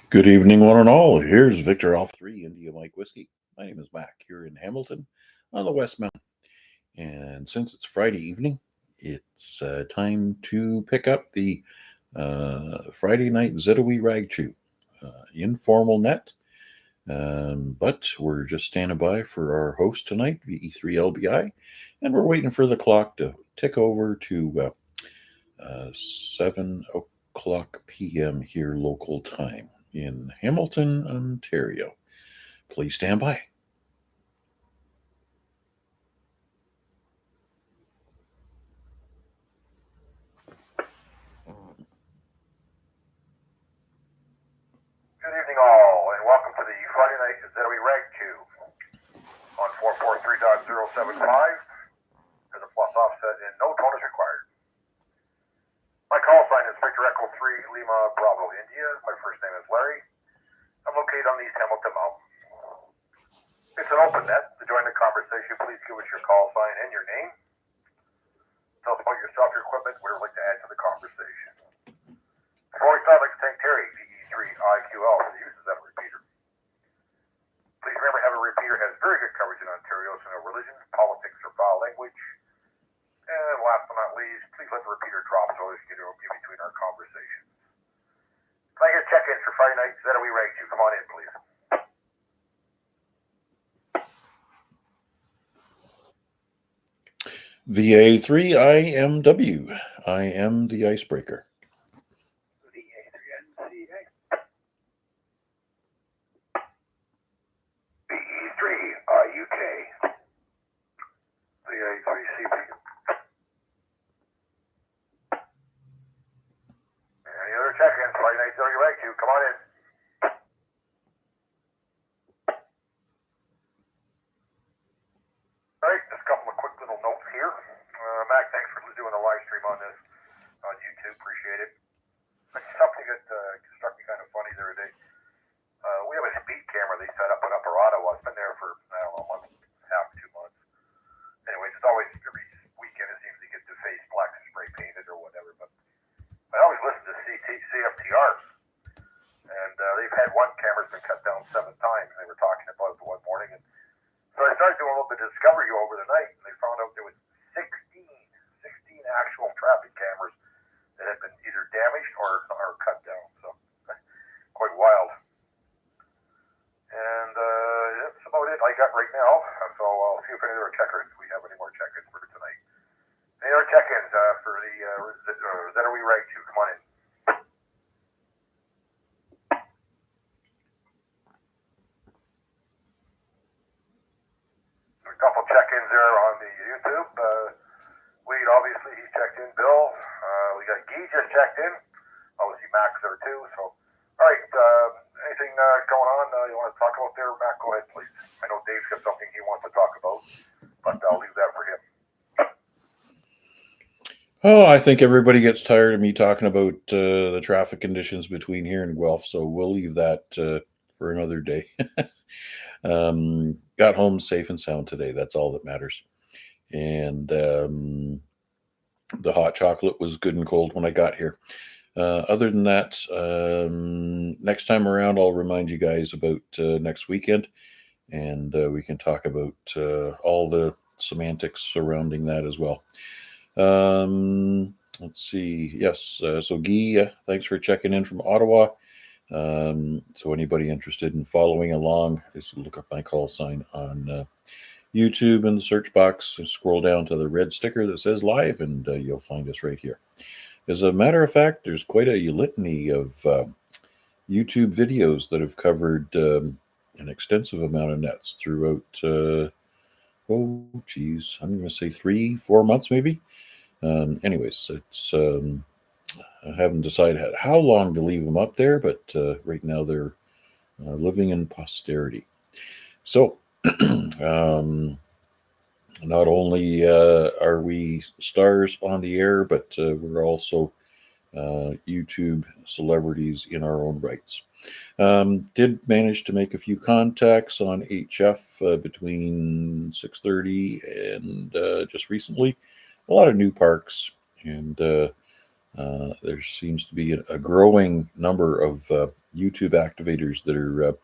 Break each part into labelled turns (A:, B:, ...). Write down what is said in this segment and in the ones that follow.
A: Good evening, one and all. Here's Victor Alpha 3 India Mike Whiskey. My name is Mac here in Hamilton on the West Mountain. And since it's Friday evening, it's time to pick up the Friday Night ZOE Ragchew informal net. But we're just standing by for our host tonight, VA3LBI, and we're waiting for the clock to tick over to 7 o'clock p.m. here local time in Hamilton, Ontario. Please stand by.
B: Good evening all, and welcome to the Friday Night ZOE Ragchew on 443.075. There's a plus offset and no tone is required. My call sign is Victor Echo 3 Lima Bravo India. My first name is Larry. I'm located on the East Hamilton Mountain. It's an open net. To join the conversation, please give us your call sign and your name. Tell us about yourself, your equipment, whatever you'd like to add to the conversation. Before we start, I'd like to thank Terry, VE3IQL, for the use of that repeater. Please remember, having a repeater has very good coverage in Ontario, so no religion, politics, or foul language. And last but not least, please let the repeater drop so as you get in between our conversations. Can I get check-ins for Friday Night ZOE Ragchew? Come on in, please.
A: VA3IMW. I am the icebreaker.
B: VE3IUK. VA3CB. Any other check-ins? Friday Night ZOE Ragchew, come on in. All right, just a couple of quick little notes here. Mac, thanks for doing the live stream on this on YouTube. Appreciate it. Something that struck me kind of funny the other day. We have a speed camera they set up in Upper Ottawa. It's been there for, I don't know, a month, half, 2 months. Anyways, it's always every weekend it seems to get the face black spray painted or whatever. But I always listen to CFTRs. And they've had one camera's been cut down 7 times. And they were talking about it one morning. And so I started doing a little bit of discovery over the night. And they found out there was 16 actual traffic cameras that had been either damaged or cut down. So quite wild. And that's about it I got right now. So I'll see if any other checkers, we have any more check-ins for tonight. Any other check-ins for the ZOE Ragchew? Come on in. A couple check-ins there on the YouTube. Wade, obviously, he's checked in. Bill, we got Guy just checked in. Obviously, Mac's there too. So, all right, anything going on you want to talk about there, Mac? Go ahead, please. I know Dave's got something he wants to talk about, but I'll leave that for him.
A: Oh, I think everybody gets tired of me talking about the traffic conditions between here and Guelph, so we'll leave that for another day. Got home safe and sound today. That's all that matters. And the hot chocolate was good and cold when I got here. Other than that, next time around, I'll remind you guys about next weekend, and we can talk about all the semantics surrounding that as well. Let's see. Yes. So Guy, thanks for checking in from Ottawa. So anybody interested in following along, just look up my call sign on YouTube in the search box, scroll down to the red sticker that says live, and you'll find us right here. As a matter of fact, there's quite a litany of YouTube videos that have covered an extensive amount of nets throughout, I'm going to say 3-4 months maybe. Anyways, it's I haven't decided how long to leave them up there, but right now they're living in posterity. So not only are we stars on the air, but we're also YouTube celebrities in our own rights. Did manage to make a few contacts on HF between 6:30 and just recently. A lot of new parks and There seems to be a growing number of YouTube activators that are,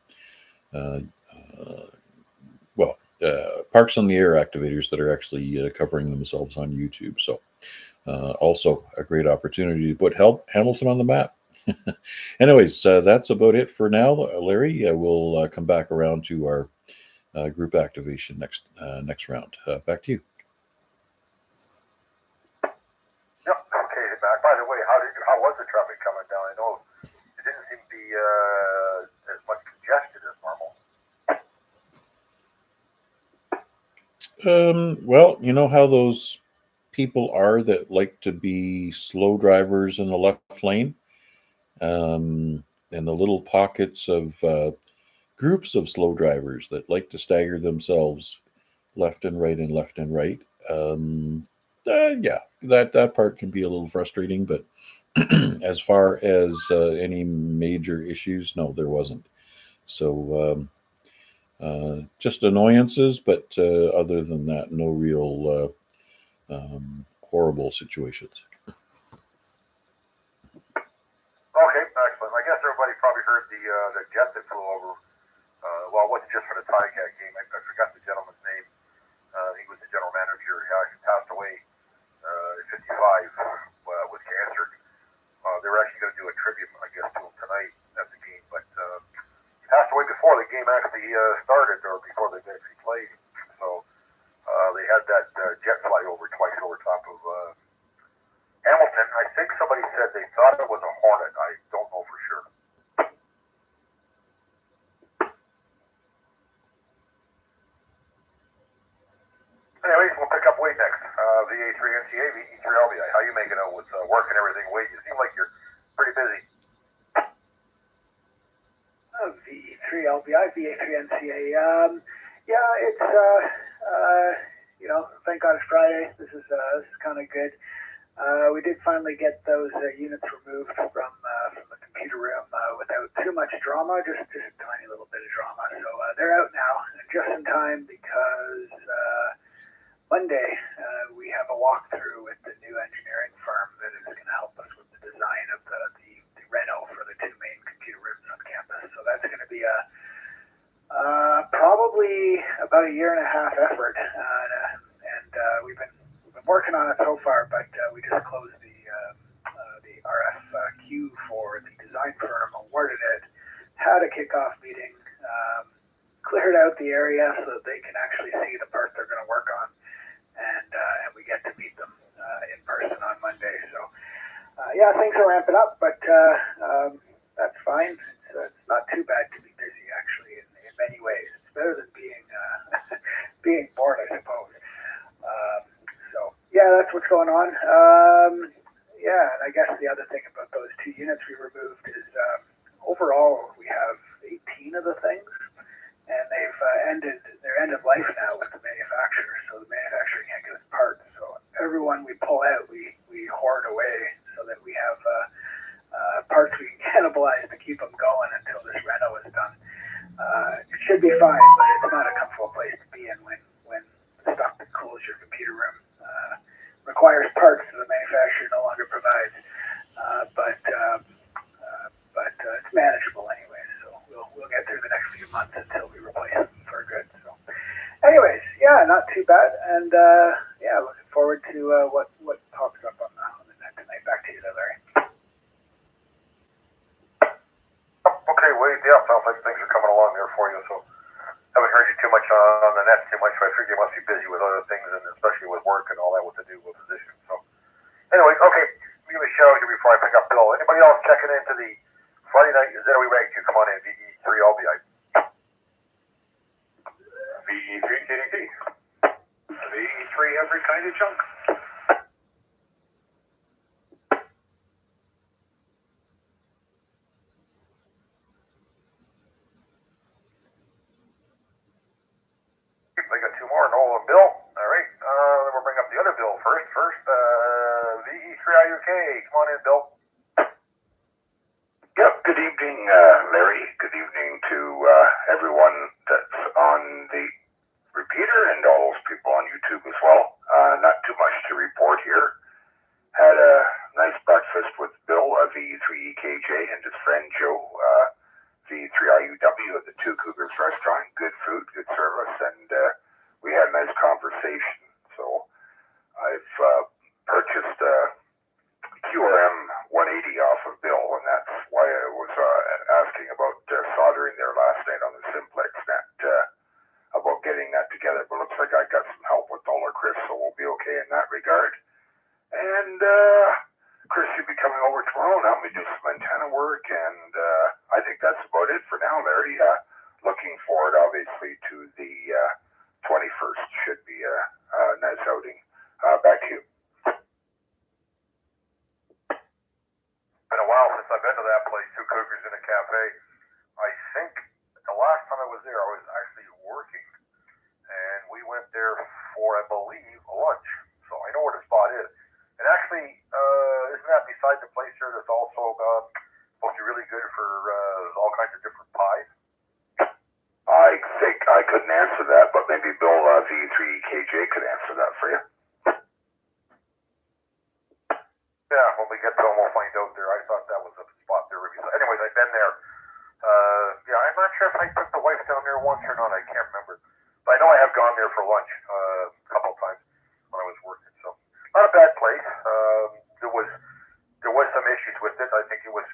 A: Parks on the Air activators that are actually covering themselves on YouTube. So also a great opportunity to put Hamilton on the map. Anyways, that's about it for now, Larry. We'll come back around to our group activation next round. Back to you.
B: Yep. Okay, back. By the way, how was the traffic coming down? I know it didn't seem to be as much congested as normal.
A: Well, you know how those people are that like to be slow drivers in the left lane, and the little pockets of groups of slow drivers that like to stagger themselves left and right and left and right. Yeah, that part can be a little frustrating, but as far as any major issues, no, there wasn't. So just annoyances, but other than that, no real horrible situations.
B: Okay, excellent. I guess everybody probably heard the jet that flew over. Well, it wasn't just for the Ticat game. I forgot the gentleman's name. He was the general manager. He passed away at 55 with cancer. They were actually going to do a tribute, I guess, to him tonight at the game, but he passed away before the game actually started, or before they actually played. So they had that jet fly over twice over top of Hamilton. I think somebody said they thought it was a Hornet. I don't know for sure. Anyways, we'll pick up Wade next. VA3MCA, VE3LBI. How you making out with work and everything, Wade? You seem like you're pretty busy.
C: VE3LBI, VA3MCA. Yeah, it's thank God it's Friday. This is kind of good. We did finally get those units removed from the computer room without too much drama, just a tiny little bit of drama. So they're out now, just in time because Monday we have a walkthrough with the new engineering firm that is going to help us with the design of the reno for the two main computer rooms on campus. So that's going to be probably about a 1.5 year effort, and we've been working on it so far, but we just closed the RFQ for the design firm, awarded it, had a kickoff meeting, cleared out the area so that they can actually see the part they're going to work on, and we get to meet them in person on Monday. So yeah, things are ramping up, but that's fine. It's not too bad to be busy, actually, in many ways. It's better than being bored, I suppose. So yeah, that's what's going on. Yeah, and I guess the other thing about those two units we removed is overall we have 18 of the things, and they're end of life now with the manufacturer, so the manufacturer can't get us parts. So everyone we pull out, we hoard away so that we have parts we can cannibalize to keep them going until this reno is done. It should be fine, but it's not a comfortable place to be in when the stuff that cools your computer room requires parts that the manufacturer no longer provides. But it's manageable anyway, so we'll get through the next few months until we replace them for good. So anyways, yeah, not too bad, and yeah, looking forward to what pops up on the net tonight. Back to you there, Larry.
B: Okay, Wade, yeah, sounds like things are coming along there for you, so haven't heard you too much on the net too much, so I figure you must be busy with other things, and especially with work and all that with the new position. So anyway, okay, give me a shout here before I pick up Bill. Anybody else checking into the Friday Night ZOE Ragchew? Come on in, VE3LBI. VE3KDT. VE3 every kind of junk. I got two more, Noel and Bill. All right, then we'll bring up the other Bill first. VE3IUK. Come on in, Bill.
D: Yep, good evening, Larry. Good evening to everyone that's on the repeater and all those people on YouTube as well. Not too much to report here. Had a nice breakfast for tomorrow. Now we do some antenna work, and I think that's about it for now, Larry. Looking forward, obviously, to the 21st. Should be a nice outing. Back to you.
B: Been a while since I've been to that place, Two Cougars in a Cafe. I think the last time I was there, I was actually working, and we went there for, I believe, lunch. So I know where the spot is. And actually, isn't that beside the place here that's also supposed to be really good for all kinds of different pies?
D: I think I couldn't answer that, but maybe Bill VA3IMW could answer that for you.
B: Yeah, when we get to them, we'll find out there. I thought that was a spot there. Anyways, I've been there. Yeah, I'm not sure if I took the wife down there once or not. I can't remember. But I know I have gone there for lunch a couple of times when I was working. So not a bad place. There was some issues with it. I think it was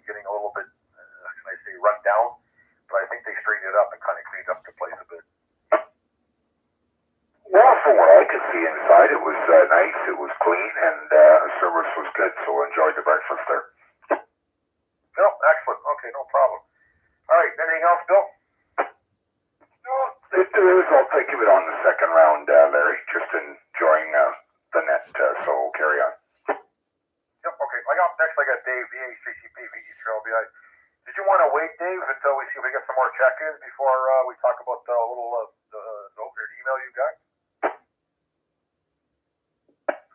B: getting a little bit, how can I say, run down. But I think they straightened it up and kind of cleaned up the place a bit.
D: Well, from what I could see inside, it was nice, it was clean, and service was good, so enjoyed the breakfast there.
B: No, excellent. Okay, no problem. All right, anything else, Bill?
D: No, if there is, I'll take it on the second round, Larry. Just enjoying the net, so carry on.
B: Yep, okay. Next I got Dave, VA3CP, VA3LBI. Did you want to wait, Dave, until we see if we get some more check-ins before we talk about the little note or email you got?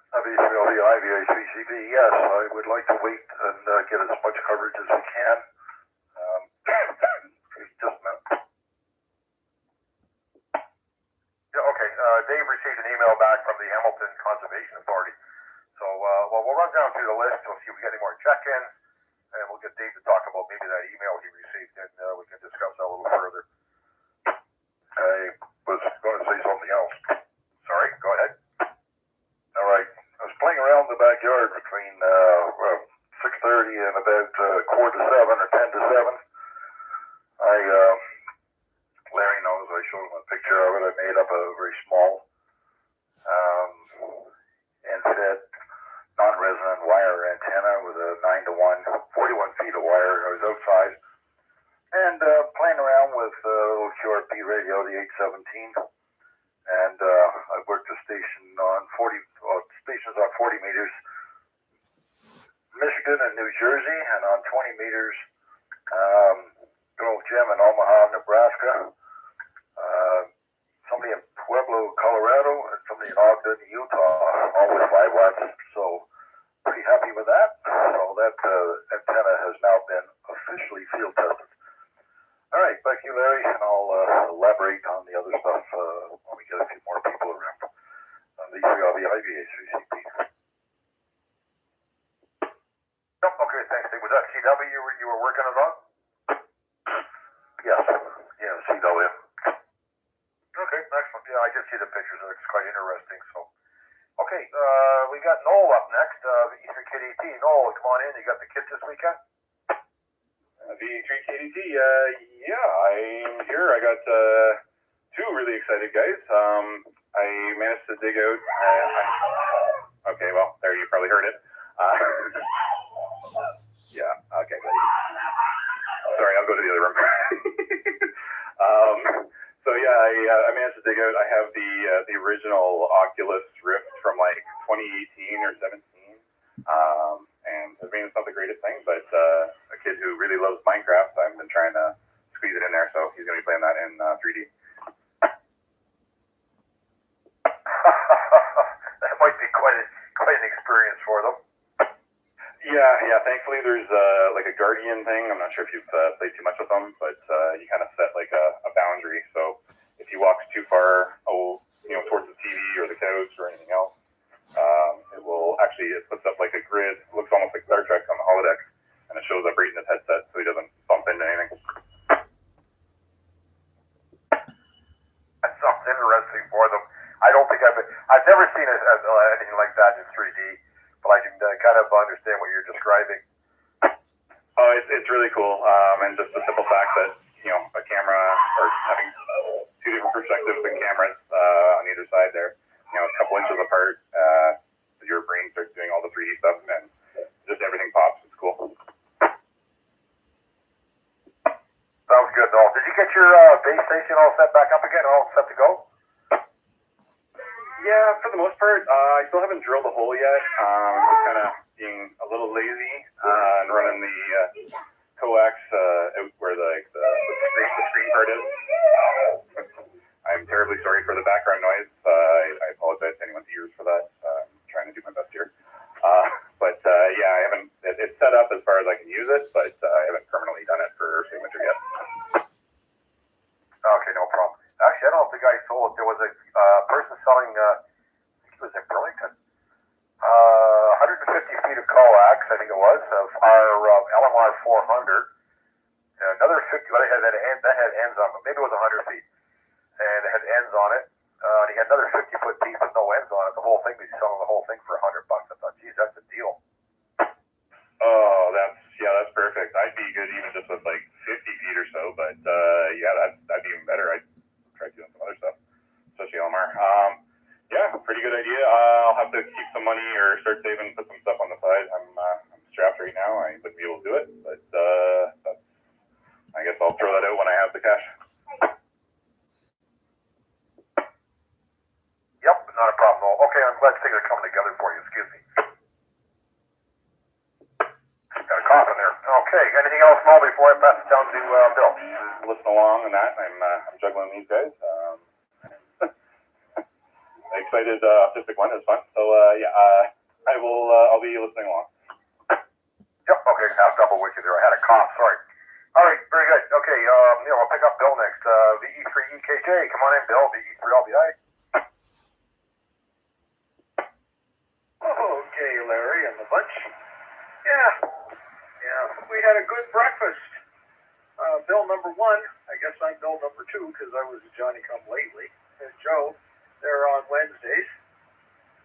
E: VA3LBI, VA3CP, yes, I would like to wait and get as much coverage as we can. Just a minute.
B: Yeah, okay. Dave received an email back from the Hamilton Conservation Authority. So, well, we'll run down through the list. We'll see if we get any more check-ins, and we'll get Dave to talk about maybe that email he received, and we can discuss that a little further.
E: I was going to say something else.
B: Sorry, go ahead.
E: All right. I was playing around in the backyard between 6:30 and about 6:45 or 10 to 7. Larry knows I showed him a picture of it. I made up a very small end-fed non-resonant wire antenna with a 9-to-1, 41 feet of wire. I was outside and playing around with a little QRP radio, the 817. And I worked a station on 40 stations on 40 meters, Michigan and New Jersey, and on 20 meters, little gem in Omaha, Nebraska, somebody in Pueblo, Colorado, and somebody in Ogden, Utah, all with 5 watts. So pretty happy with that. So that antenna has now been officially field tested. All right, back to you, Larry, and I'll elaborate on the other stuff when we get a few more people around. These three will be VA3CP.
B: Yep, okay, thanks, Dave. Was that CW you were working on?
E: Yes, yeah, CW.
B: Okay, excellent. Yeah, I did see the pictures. It's quite interesting. So, okay, we got Noel up next. VA3KDT. Noel, come on in. You got the kids this weekend?
F: VA3KDT, yeah, I'm here. I got 2 really excited guys. I managed to dig out. Okay, well, there you probably heard it. Yeah, okay. Sorry, I'll go to the other room. So yeah, I managed to dig out. I have the original Oculus Rift from like 2018 or 17. And I mean, it's not the greatest thing, but a kid who really loves Minecraft, I've been trying to squeeze it in there, so he's going to be playing that in 3D.
B: That might be quite an experience for them.
F: Yeah. Thankfully, there's like a Guardian thing. I'm not sure if you've played too much with them, but you kind of set like a boundary. So if he walks too far, towards the TV or the couch or anything else, it puts up like a grid. It looks almost like Star Trek on the holodeck, and it shows up right in his headset, so he doesn't bump into anything.
B: That sounds interesting for them. I don't think I've never seen anything like that in 3D, but I can kind of understand what you're describing.
F: Oh, it's really cool, and just the simple fact that a camera or having 2 different perspectives and cameras on either side there, a couple inches apart. Your brain starts doing all the 3D stuff, and just everything pops. It's cool.
B: Sounds good, Noel. Did you get your base station all set back up again, all set to go?
F: Yeah, for the most part. I still haven't drilled a hole yet. Just kind of being a little lazy and running the coax out where the screen part is. I'm terribly sorry for the background noise. I apologize to anyone's ears for that. I'm trying to do my best here. Yeah, I haven't. It's set up as far as I can use it, but I haven't permanently done it for signature yet.
B: Okay, no problem. Actually, I don't know if the guy sold it. There was a person selling, I think he was in Burlington, 150 feet of coax, I think it was, of our LMR 400. Another 50, but that had ends on it. Maybe it was 100 feet. And it had ends on it. And he had another 50-foot piece with no ends on it. The whole thing, he's selling the whole thing for $100. I thought, geez, that's a deal.
F: Oh, that's perfect. I'd be good even just with like 50 feet or so, but that'd be even better. I'd try doing some other stuff, especially LMR. Yeah, pretty good idea. I'll have to keep some money or start saving, put some stuff on the side. I'm strapped right now. I wouldn't be able to do it, but I guess I'll throw that out when I have the cash.
B: Yep, not a problem. Well, okay, I'm glad things are coming together for you. Excuse me. Got a cough in there. Okay, anything else, Mo, before I pass it down to Bill?
F: Listen along on that. I'm juggling these guys. Excited autistic one is fun. So I'll be listening along.
B: Yep, okay, half double with you there. I had a cough, sorry. All right, very good. Okay, I'll pick up Bill next. VE3EKJ, come on in, Bill. VE3LBI.
E: Okay, Larry and the bunch. Yeah, we had a good breakfast. Bill number one, I guess I'm Bill number two because I was a Johnny-come-lately. And Joe, they're on Wednesdays.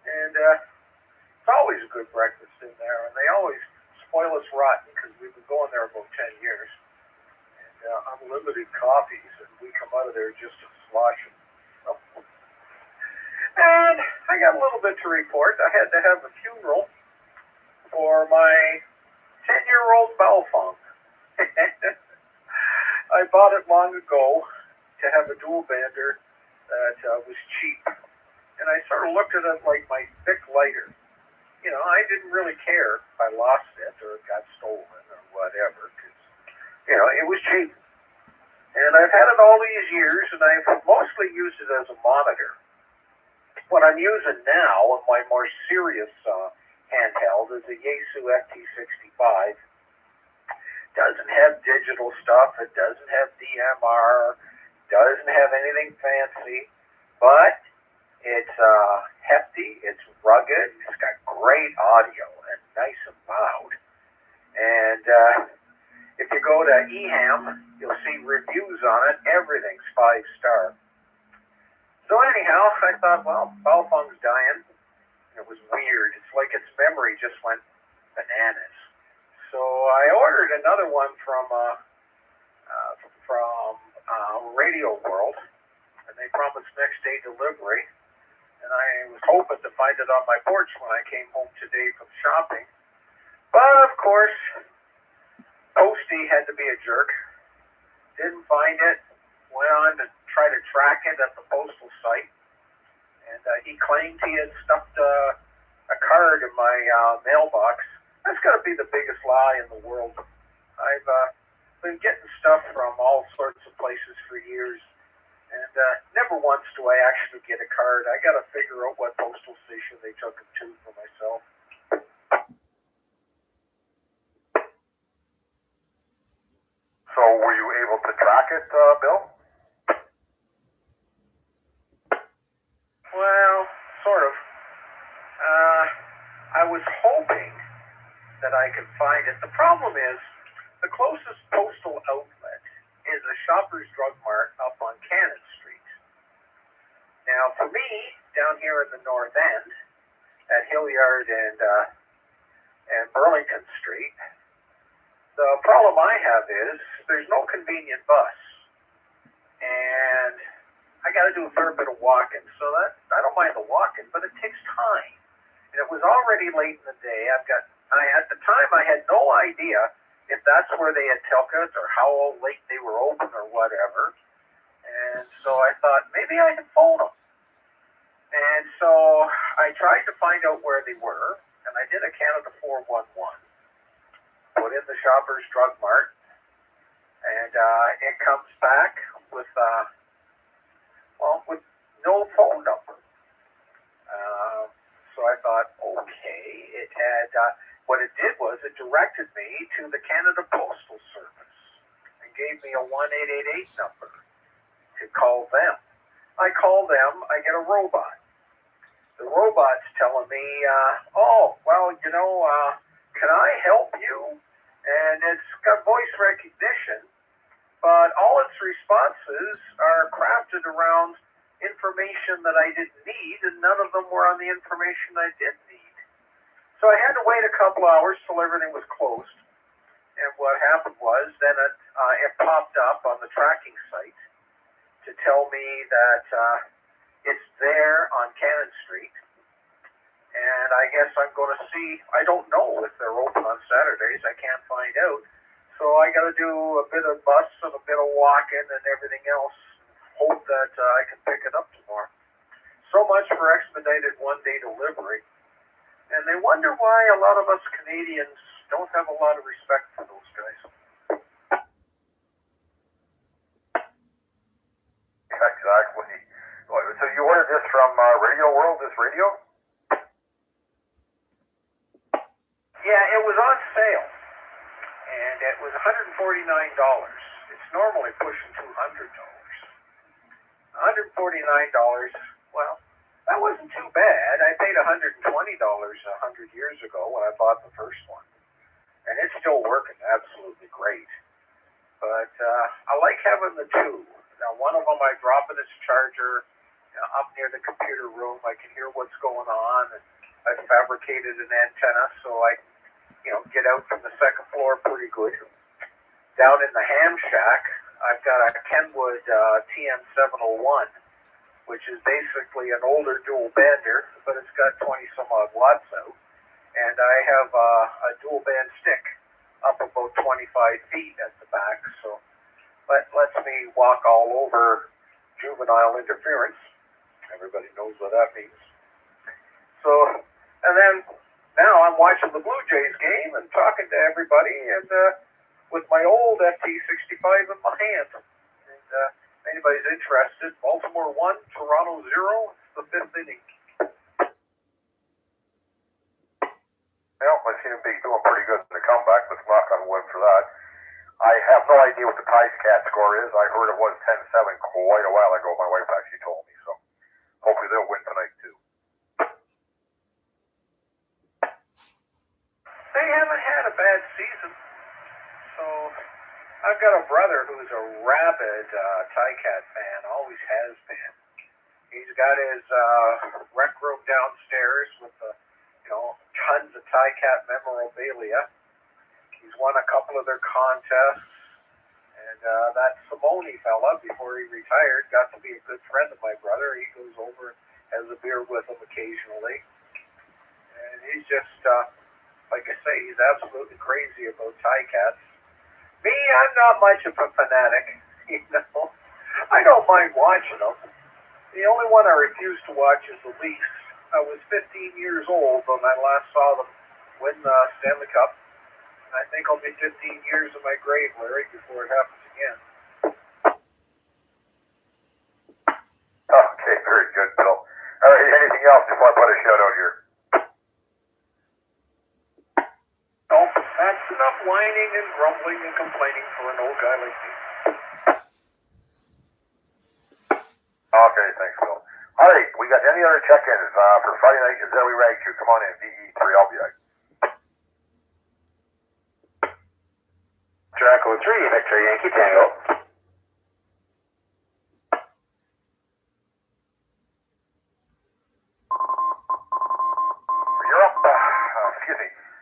E: And it's always a good breakfast in there. And they always spoil us rotten because we've been going there about 10 years. And unlimited coffees, and we come out of there just sloshing. And I got a little bit to report. I had to have a funeral for my 10-year-old Balfong. I bought it long ago to have a dual bander that was cheap. And I sort of looked at it like my Bic lighter. You know, I didn't really care if I lost it or it got stolen or whatever, because, you know, it was cheap. And I've had it all these years, and I've mostly used it as a monitor. What I'm using now, my more serious handheld, is a VA3IMW ZOE Doesn't have digital stuff. It doesn't have DMR. Doesn't have anything fancy. But it's hefty. It's rugged. It's got great audio and nice and loud. And if you go to EHAM, you'll see reviews on it. Everything's 5-star. So anyhow, I thought, well, Balfong's dying. It was weird. It's like its memory just went bananas. So I ordered another one from Radio World, and they promised next day delivery. And I was hoping to find it on my porch when I came home today from shopping. But of course, Posty had to be a jerk. Didn't find it. Went on to try to track it at the postal site. And he claimed he had stuffed a card in my mailbox. That's got to be the biggest lie in the world. I've been getting stuff from all sorts of places for years. And never once do I actually get a card. I got to figure out what postal station they took it to for myself.
B: So were you able to track it, Bill?
E: Well, sort of. I was hoping that I could find it. The problem is, the closest postal outlet is a Shoppers Drug Mart up on Cannon Street. Now, for me, down here in the North End, at Hilliard and Burlington Street, the problem I have is there's no convenient bus. And I got to do a fair bit of walking, so that I don't mind the walking, but it takes time. And it was already late in the day. I've got
B: At the time, I had no idea if that's where they had took it or how late they were open or whatever. And so I thought, maybe I can phone them. And so I tried to find out where they were, and I did a Canada 411, put in the Shoppers Drug Mart, and it comes back with with no phone number. So I thought, okay, it had, what it did was it directed me to the Canada Postal Service and gave me a 1888 number to call them. I call them, I get a robot. The robot's telling me, can I help you? And it's got voice recognition, but all its responses are crafted around information that I didn't need, and none of them were on the information I did need. So I had to wait a couple hours till everything was closed. And what happened was then it popped up on the tracking site to tell me that it's there on Cannon Street. And I guess I'm going to see, I don't know if they're open on Saturdays. I can't find out. So I got to do a bit of bus and a bit of walking and everything else. Hope that I can pick it up tomorrow. So much for expedited one-day delivery. And they wonder why a lot of us Canadians don't have a lot of respect for those guys.
E: Exactly. So you ordered this from Radio World, this radio?
B: Yeah, it was on sale. And it was $149. It's normally pushing $200. $149, well, that wasn't too bad. I paid $120 100 years ago when I bought the first one. And it's still working absolutely great. But I like having the two. Now, one of them I drop in its charger up near the computer room. I can hear what's going on. And I fabricated an antenna so I can, get out from the second floor pretty good. Down in the ham shack, I've got a Kenwood TM701, which is basically an older dual bander, but it's got 20 some odd watts out. And I have a dual band stick up about 25 feet at the back, so that lets me walk all over juvenile interference. Everybody knows what that means. So, and then now I'm watching the Blue Jays game and talking to everybody, and with my old FT65 in my hand. And if anybody's interested, Baltimore 1, Toronto 0, it's the 5th inning.
E: Well, I seem to be doing pretty good in the comeback. Let's knock on wood for that. I have no idea what the Cat score is. I heard it was 10-7 quite a while ago. My wife actually told me, so hopefully they'll win tonight too.
B: They haven't had a bad season. So I've got a brother who's a rabid Cat fan, always has been. He's got his rec room downstairs with tons of Cat memorabilia. He's won a couple of their contests, and that Simone fella, before he retired, got to be a good friend of my brother. He goes over and has a beer with him occasionally, and he's just, like I say, he's absolutely crazy about Cats. Me, I'm not much of a fanatic, I don't mind watching them. The only one I refuse to watch is the Leafs. I was 15 years old when I last saw them win the Stanley Cup. I think I'll be 15 years in my grave, Larry, before it happens again.
E: Okay, very good, Bill. All right, anything else before I put a shout out here?
B: No, that's enough whining and grumbling and complaining for an old guy like me.
E: Okay, thanks, Bill. All right, we got any other check-ins for Friday night ZOE Ragchew? Come on in, VA3IMW.
F: Jacko 3, Victor Yankee Tango.
E: You're up,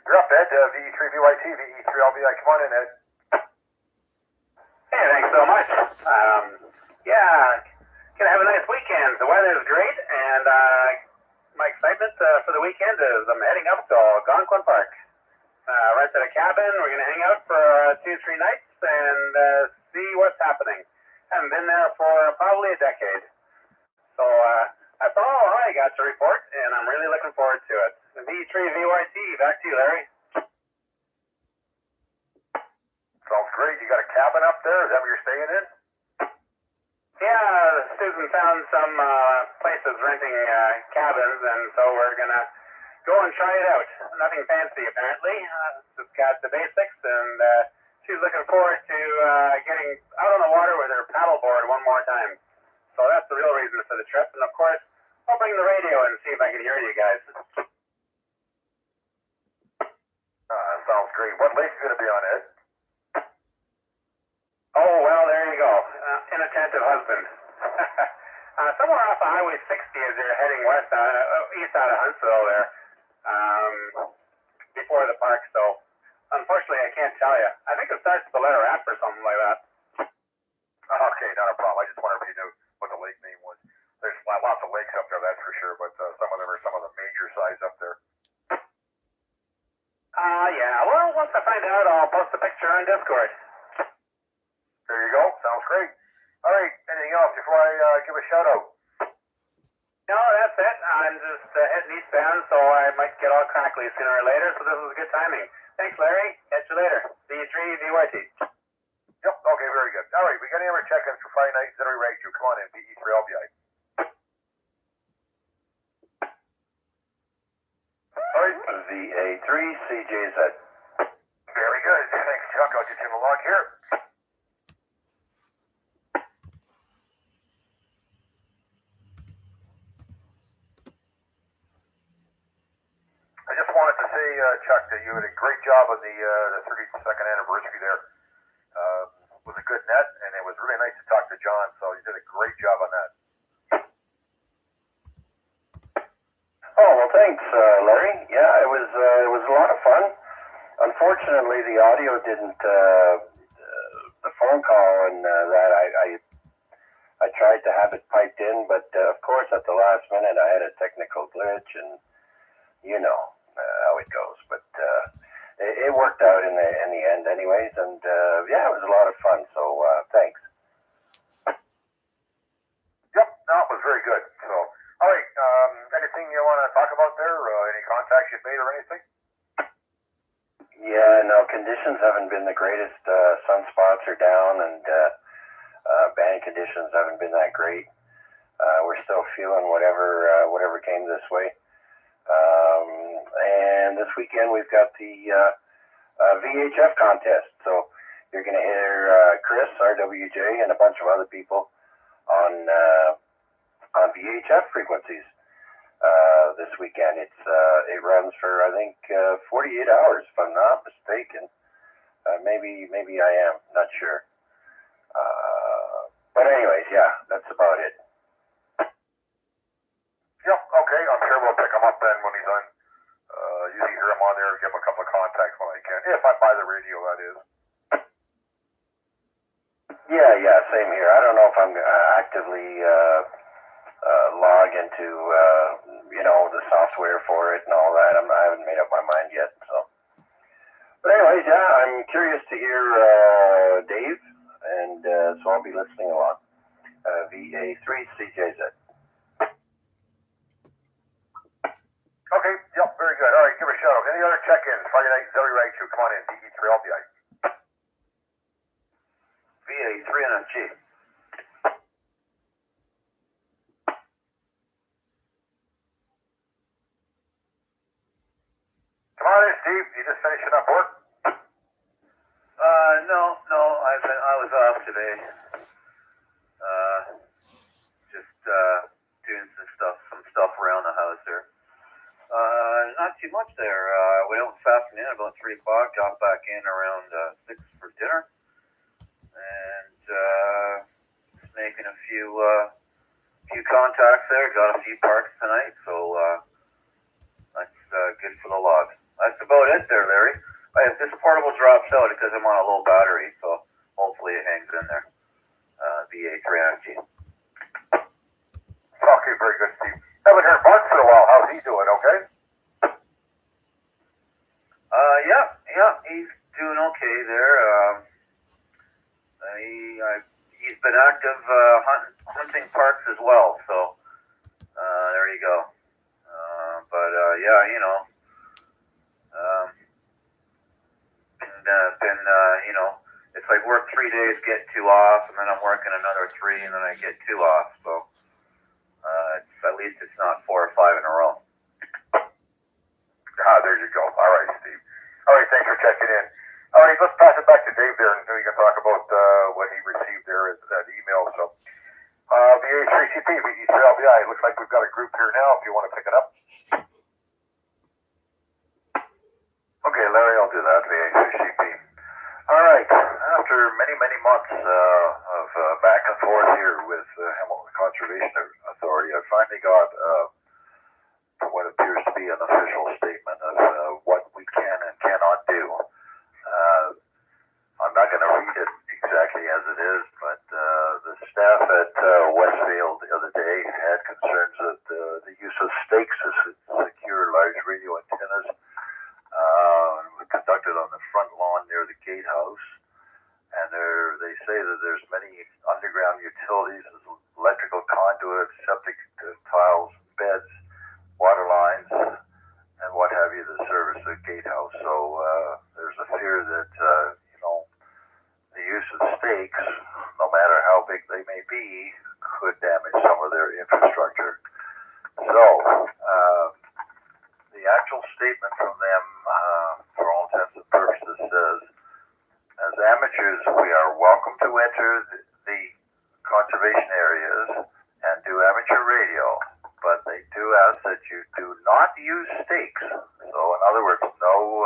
E: You're up, Ed, VE3BYT, VE3LBI. Come on in, Ed.
F: Hey, thanks so much. Gonna have a nice weekend. The weather is great, and my excitement for the weekend is I'm heading up to Algonquin Park. rented a cabin. We're going to hang out for 2-3 nights and see what's happening. Haven't been there for probably a decade. So that's all I got to report, and I'm really looking forward to it. VA3IMW ZOE, back to you, Larry.
B: Sounds great. You got a cabin up there? Is that where you're staying in?
F: Yeah, Susan found some places renting cabins, and so we're going to go and try it out. Nothing fancy, apparently. Just got the basics, and she's looking forward to getting out on the water with her paddleboard one more time. So that's the real reason for the trip. And of course, I'll bring the radio and see if I can hear you guys.
B: Sounds great. What lake are you going to be on, Ed?
F: Oh, well, there you go. Inattentive husband. Somewhere off of Highway 60 as you're heading west, east out of Huntsville there, before the park. So, unfortunately, I can't tell you. I think it starts with the letter F or something like that.
B: Okay, not a problem. I just wondered if you knew what the lake name was. There's lots of lakes up there, that's for sure, but some of them are some of the major size up there.
F: Yeah. Well, once I find out, I'll post a picture on Discord.
B: There you go. Sounds great. All right. Anything else before I give a shout out?
F: No, that's it. I'm just heading eastbound, so I might get all crackly sooner or later, so this is good timing. Thanks, Larry. Catch you later. VA3IMW.
B: Yep. Okay, very good. All right. We got any other check-ins for Friday Night ZOE Ragchew? Come on in. VA3IMW. All right.
E: VA3CJZ.
B: Very good. Thanks, Chuck. I'll get you in the log here. I just wanted to say, Chuck, that you did a great job on the 32nd anniversary there. It was a good net, and it was really nice to talk to John, so you did a great job on that.
E: Oh, well, thanks, Larry. Yeah, it was a lot of fun. Unfortunately, the audio didn't, the phone call and that, I tried to have it piped in, but of course, at the last minute, I had a technical glitch, and you know how it goes. But it worked out in the end, anyways, and yeah, it was a lot of fun. So thanks.
B: Yep, no, it was very good. So, all right, anything you want to talk about there? Any contacts you've made or anything?
E: Yeah, no, conditions haven't been the greatest. Sunspots are down, and band conditions haven't been that great. We're still feeling whatever came this way. And this weekend we've got the VHF contest. So you're going to hear Chris, RWJ, and a bunch of other people on VHF frequencies this weekend. It runs for, I think, 48 hours, if I'm not mistaken. Maybe I am, not sure. But anyways, yeah, that's about it.
B: Yep, okay, I'm sure we'll pick him up then when he's on. Usually hear him on there and give him a couple of contacts when I can. If I buy the radio, that is.
E: Yeah, same here. I don't know if I'm actively log into the software for it and all that. I haven't made up my mind yet. So, but anyways, yeah, I'm curious to hear Dave, and so I'll be listening along. VA3CJZ.
B: Okay, yep, very good. All right, give a shout out. Any other check-ins? Friday Night ZOE Ragchew, come on in. VE3LBI.
E: VA3NFG.
B: Come on in, Steve. You just finishing up work?
G: No. I was off today. Just doing some stuff around the house there. Not too much there. Went out this afternoon about 3 o'clock. Got back in around 6 for dinner, and just making a few contacts there. Got a few parks tonight, so that's good for the log. That's about it there, Larry. This portable drops out because I'm on a low battery, so hopefully it hangs in there. VA3IMW.
B: Okay, very good, Steve. Haven't heard Mark for a while. How's he doing, okay?
G: Yeah, Yeah, he's doing okay there. He's been active hunting parks as well, so there you go. It's like work 3 days, get 2 off, and then I'm working another 3, and then I get 2 off. So at least it's not 4 or 5 in a row.
B: There you go. All right, Steve. All right, thanks for checking in. All right, let's pass it back to Dave there, and we can talk about what he received there as that email. So, VA3CP, VA3IMW, it looks like we've got a group here now. If you want to pick it up. Okay, Larry, I'll do that. VA3CP. All right. After many months of back and forth here with Hamilton Conservation Authority, I finally got what appears to be an official statement of what we can and cannot do. I'm not going to read it exactly as it is, but the staff at Westfield the other day had concerns that the use of stakes to secure large radio antennas was conducted on the front lawn near the gatehouse. And they say that there's many underground utilities, electrical conduits, septic tiles, beds, water lines, and what have you to service the gatehouse. So there's a fear that the use of stakes, no matter how big they may be, could damage some of their infrastructure. So the actual statement from them, for all intents and purposes, says, as amateurs, we are welcome to enter the conservation areas and do amateur radio, but they do ask that you do not use stakes. So in other words, no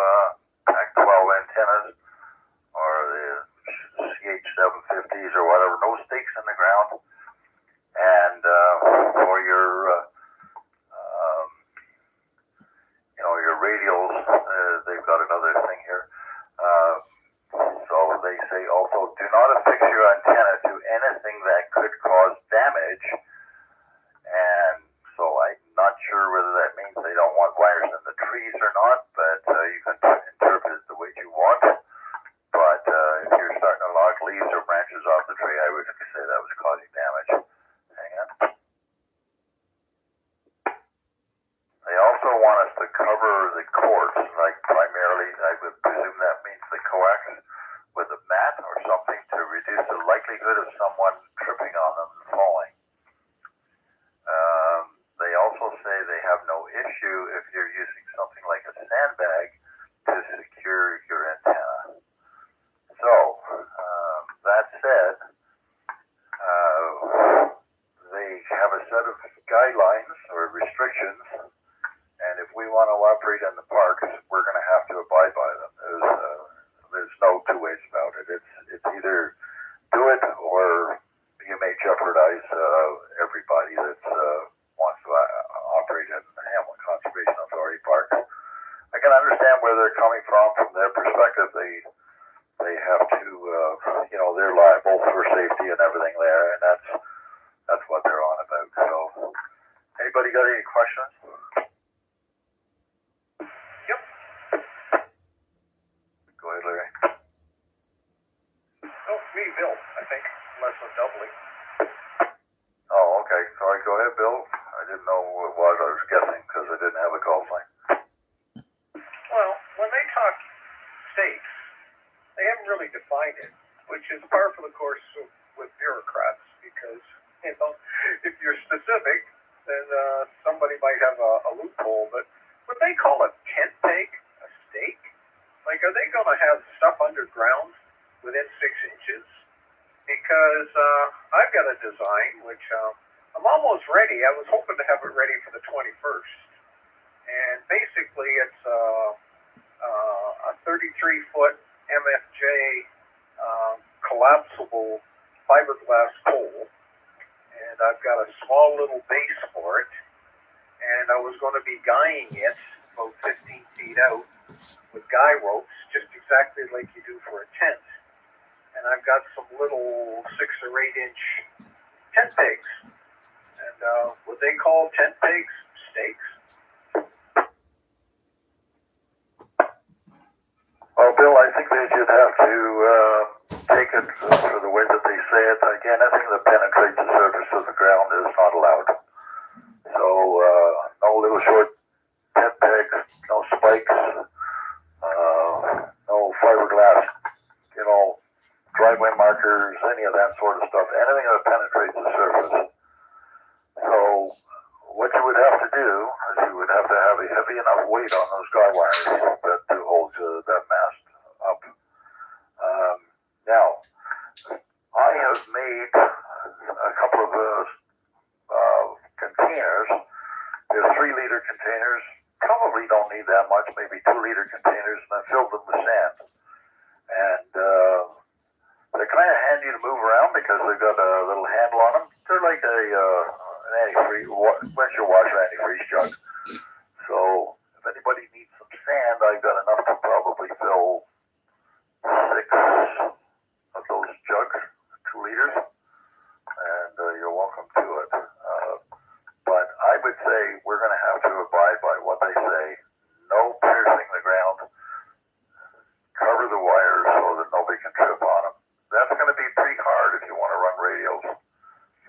B: Pac-12 antennas or the CH750s or whatever, no stakes in the ground. And for your radials, they've got another thing here. So they say also, do not affix your antenna to anything that could cause damage. And so I'm not sure whether that means they don't want wires in the trees or not, but you can interpret it the way you want. But if you're starting to knock leaves or branches off the tree, I would say that was causing damage. Hang on. They also want us to cover the courts, like primarily, I would presume that means the coax, with a mat or something to reduce the likelihood of someone tripping on them and falling. They also say they have no issue if you're using something like a sandbag to secure your antenna. So, that said, they have a set of guidelines or restrictions, and if we want to operate in the parks, we're going to have to abide by them. There's no two ways about it. It's either do it or you may jeopardize everybody that wants to operate in Hamilton Conservation Authority parks. I can understand where they're coming from their perspective. They have to, they're liable for safety and everything there, and that's what they're on about. So, anybody got any questions?
C: Yep.
B: Go ahead, Larry.
C: Oh, me, Bill, I think, less than doubly.
B: Oh, okay. Sorry, go ahead, Bill. I didn't know who it was. I was guessing because I didn't have a call sign.
C: Well, when they talk stakes, they haven't really defined it, which is par for the course with bureaucrats, because, if you're specific, then somebody might have a loophole, but would they call a tent peg a stake? Like, are they going to have stuff underground within 6 inches? Because I've got a design, which I'm almost ready. I was hoping to have it ready for the 21st. And basically, it's a 33-foot MFJ collapsible fiberglass pole, and I've got a small little base for it, and I was going to be guying it about 15 feet out with guy ropes, just exactly like you do for a tent. And I've got some little 6 or 8 inch tent pegs, and what they call tent pegs stakes.
E: Well, Bill, I think they just have to take it for the way that they say it. Again, anything that penetrates the surface of the ground is not allowed. So, no little short pet pegs, no spikes, no fiberglass, driveway markers, any of that sort of stuff. Anything that penetrates the surface. So, what you would have to do is you would have to have a heavy enough weight on those guy wires to hold that mast up. Now, I have made a couple of containers. They're 3-liter containers. Probably don't need that much, maybe 2-liter containers, and I filled them with sand. And they're kind of handy to move around because they've got a little handle on them. They're like an antifreeze, windshield washer antifreeze jug. So if anybody needs some sand, I've got enough to probably fill 6 of those jugs, 2 liters, and you're welcome to it. But I would say we're going to have to abide by what they say. No piercing the ground. Cover the wires so that nobody can trip on them. That's going to be pretty hard if you want to run radios.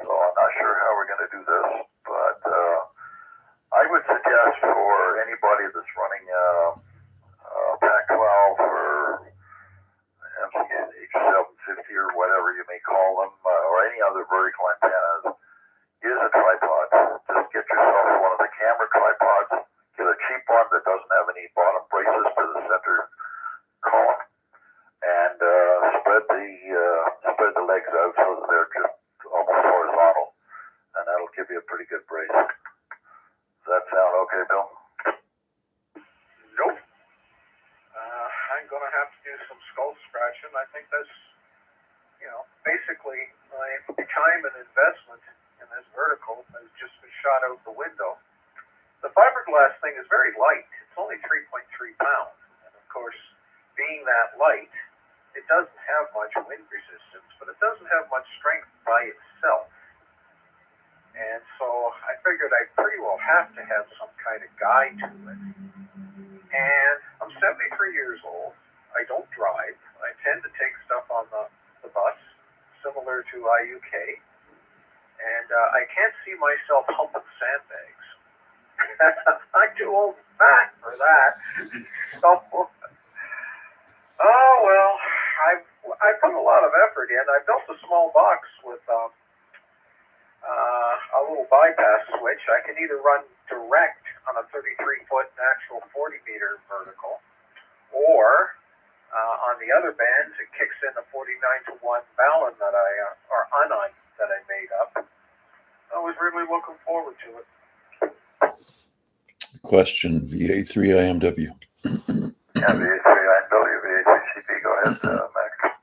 E: So I'm not sure how we're going to do this, but I would suggest for anybody that's running Pac-12 or H750 or whatever you may call them, or any other vertical antennas, use a tripod. Just get yourself one of the camera tripods. Get a cheap one that doesn't have any bottom braces to the center column, and spread the legs out so that they're just almost horizontal, and that'll give you a pretty good brace. Does that sound okay, Bill?
C: Nope. I'm going to have to do some skull scratching. I think that's, basically my time and investment in this vertical has just been shot out the window. The fiberglass thing is very light. It's only 3.3 pounds. And of course, being that light, it doesn't have much wind resistance, but it doesn't have much strength by itself. And so I figured I pretty well have to have some kind of guide to it. And I'm 73 years old. I don't drive. I tend to take stuff on the bus, similar to IUK. And I can't see myself humping sandbags. I'm too old and fat for that. So, oh well, I put a lot of effort in. I built a small box with a little bypass switch. I can either run direct on a 33-foot natural 40-meter vertical, or on the other bands, it kicks in the 49-to-1 balun that or unon that I made up. I was really looking forward to it.
A: Question, VA3IMW.
E: Yeah, VA3IMW, VA3CP. Go ahead, Max.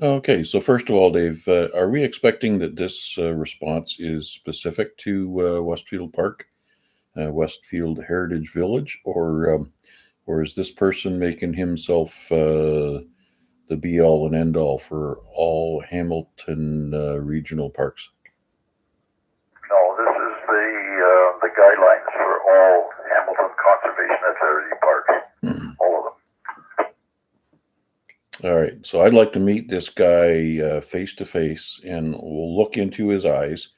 A: Okay, so first of all, Dave, are we expecting that this response is specific to Westfield Park, Westfield Heritage Village, or is this person making himself the be-all and end-all for all Hamilton regional parks?
E: No, this is the guidelines for all Hamilton Conservation Authority parks, all of them.
A: All right, so I'd like to meet this guy face to face, and we'll look into his eyes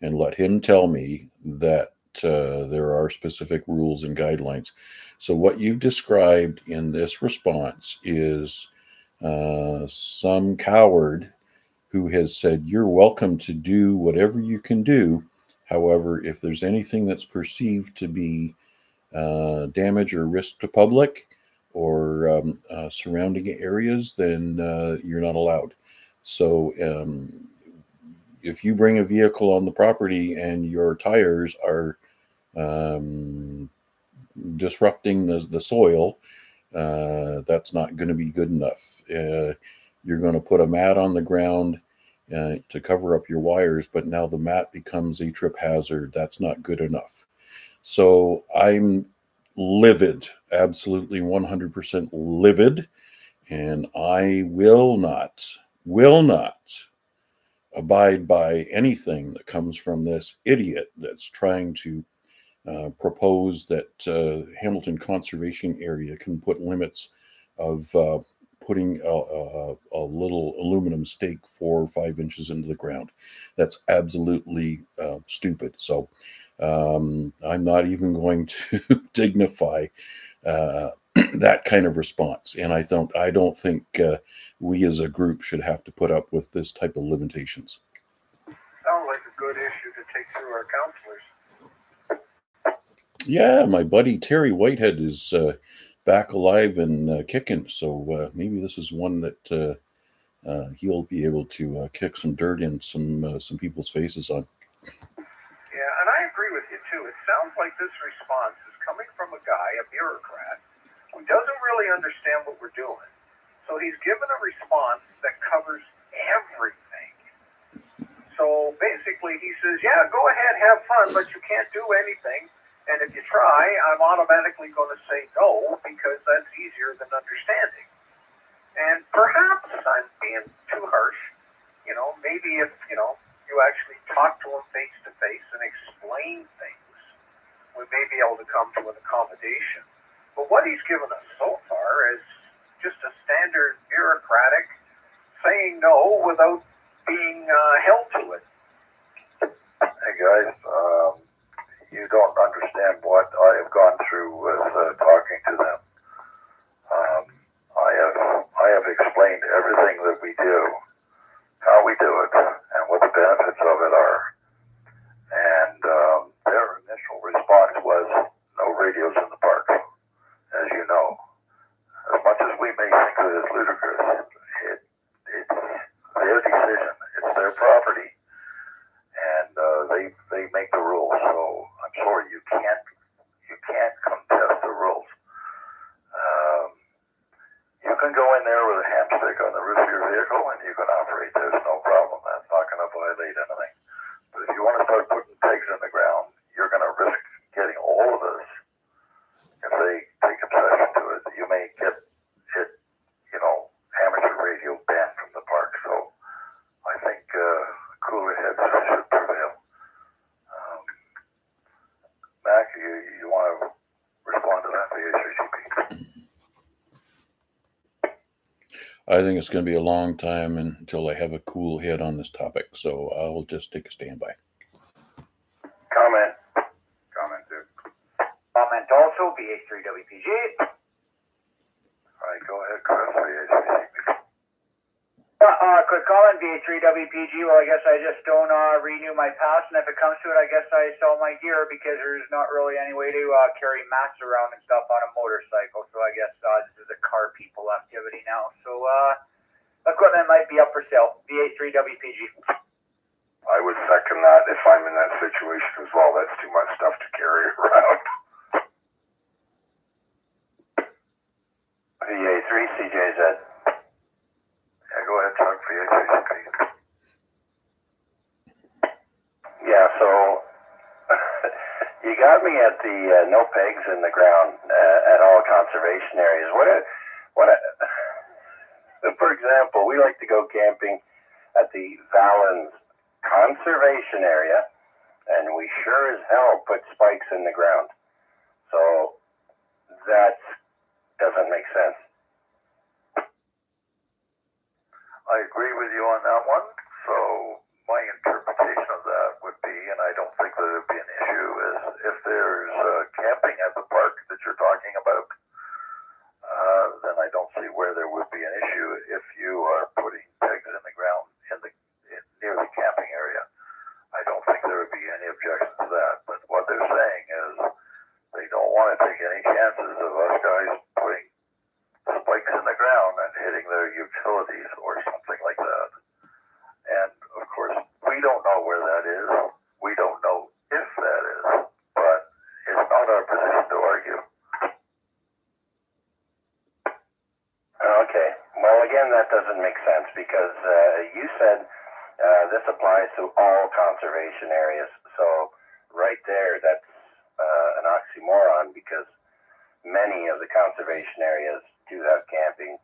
A: and let him tell me that there are specific rules and guidelines. So what you've described in this response is some coward who has said, you're welcome to do whatever you can do. However, if there's anything that's perceived to be damage or risk to public or surrounding areas, then you're not allowed. So if you bring a vehicle on the property and your tires are disrupting the soil, that's not going to be good enough. You're going to put a mat on the ground to cover up your wires, but now the mat becomes a trip hazard. That's not good enough. So I'm livid, absolutely 100% livid, and I will not abide by anything that comes from this idiot that's trying to propose that Hamilton Conservation Area can put limits of putting a little aluminum stake 4 or 5 inches into the ground. That's absolutely stupid. So I'm not even going to dignify that kind of response. And I don't think we as a group should have to put up with this type of limitations.
B: Sounds like a good issue to take through our counselors.
A: Yeah, my buddy Terry Whitehead is back alive and kicking. So maybe this is one that he'll be able to kick some dirt in some people's faces on.
B: Yeah, and I agree with you too. It sounds like this response is coming from a guy, a bureaucrat, who doesn't really understand what we're doing. So he's given a response that covers everything. So basically he says, yeah, go ahead, have fun, but you can't do anything. And if you try, I'm automatically going to say no, because that's easier than understanding. And perhaps I'm being too harsh. You know, maybe if, you actually talk to him face to face and explain things, we may be able to come to an accommodation. But what he's given us so far is just a standard bureaucratic saying no without being held to it.
E: Hey guys, you don't understand what I have gone through with talking to them. I have explained everything that we do, how we do it, and what the benefits of it are. And their initial response was no radios in the park, as you know. As much as we may think it is ludicrous, it's their decision. It's their property. And they make the rules. So I'm sorry, you can't contest the rules. You can go in there with a hamstick on the roof of your vehicle and you can operate. There's no problem. That's not going to violate anything. But if you want to start putting pegs in the ground, you're going to risk getting all of this. If they take obsession to it, you may get it, amateur radio banned from the park. So I think cooler heads should prevail. Mac, you want to respond to that, VA3CP?
A: I think it's going to be a long time until I have a cool head on this topic, so I'll just take a standby.
D: Comment.
B: Comment, dude.
H: Comment also, VA3WPG.
E: All right, go ahead, Chris, VA3CP.
H: Quick comment, VA3WPG. Well, I guess I just don't renew my pass, and if it comes to it, I guess I sell my gear because there's not really any way to carry mats around and stuff on a motorcycle. So I guess this is a car people activity now. So equipment might be up for sale. VA3WPG.
D: I would second that if I'm in that situation as well. That's too much stuff to carry around.
E: VA3CJZ. Yeah, go ahead, Chuck, VA3CP.
I: Yeah, so you got me at the no pegs in the ground at all conservation areas. For example, we like to go camping at the Valens Conservation Area, and we sure as hell put spikes in the ground. So that doesn't make sense.
E: I agree with you on that one. So my interpretation of that would be, and I don't think that it would be an issue, is if there's camping at the park that you're talking about, then I don't see where there would be an issue if you are putting pegs in the ground near the camping area. I don't think there would be any objection to that. But what they're saying is they don't want to take any chances of us guys putting spikes in the ground and hitting their utilities or something like that. And of course, we don't know where that is. We don't know if that is, but it's not our position to argue.
I: Okay. Well, again, that doesn't make sense because you said this applies to all conservation areas. So right there, that's an oxymoron because many of the conservation areas do have camping.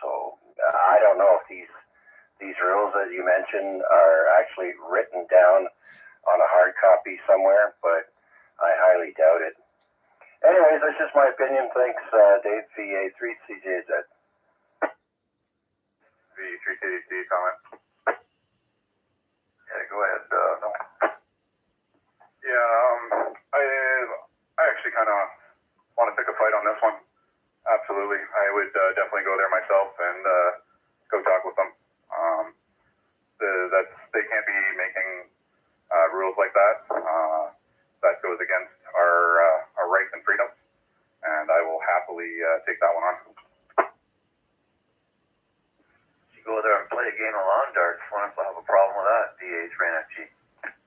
I: So I don't know if these rules that you mentioned are actually written down on a hard copy somewhere, but I highly doubt it. Anyways, that's just my opinion. Thanks, Dave, VA3CJZ.
F: VA3CJZ comment.
B: Yeah, go ahead. No.
F: Yeah, I actually kind of want to pick a fight on this one. Absolutely, I would definitely go there myself and go talk with them. They can't be making rules like that. That goes against our rights and freedoms, and I will happily take that one on.
G: You go there and play a game of lawn darts. Why not have a problem with that, VA3IMW?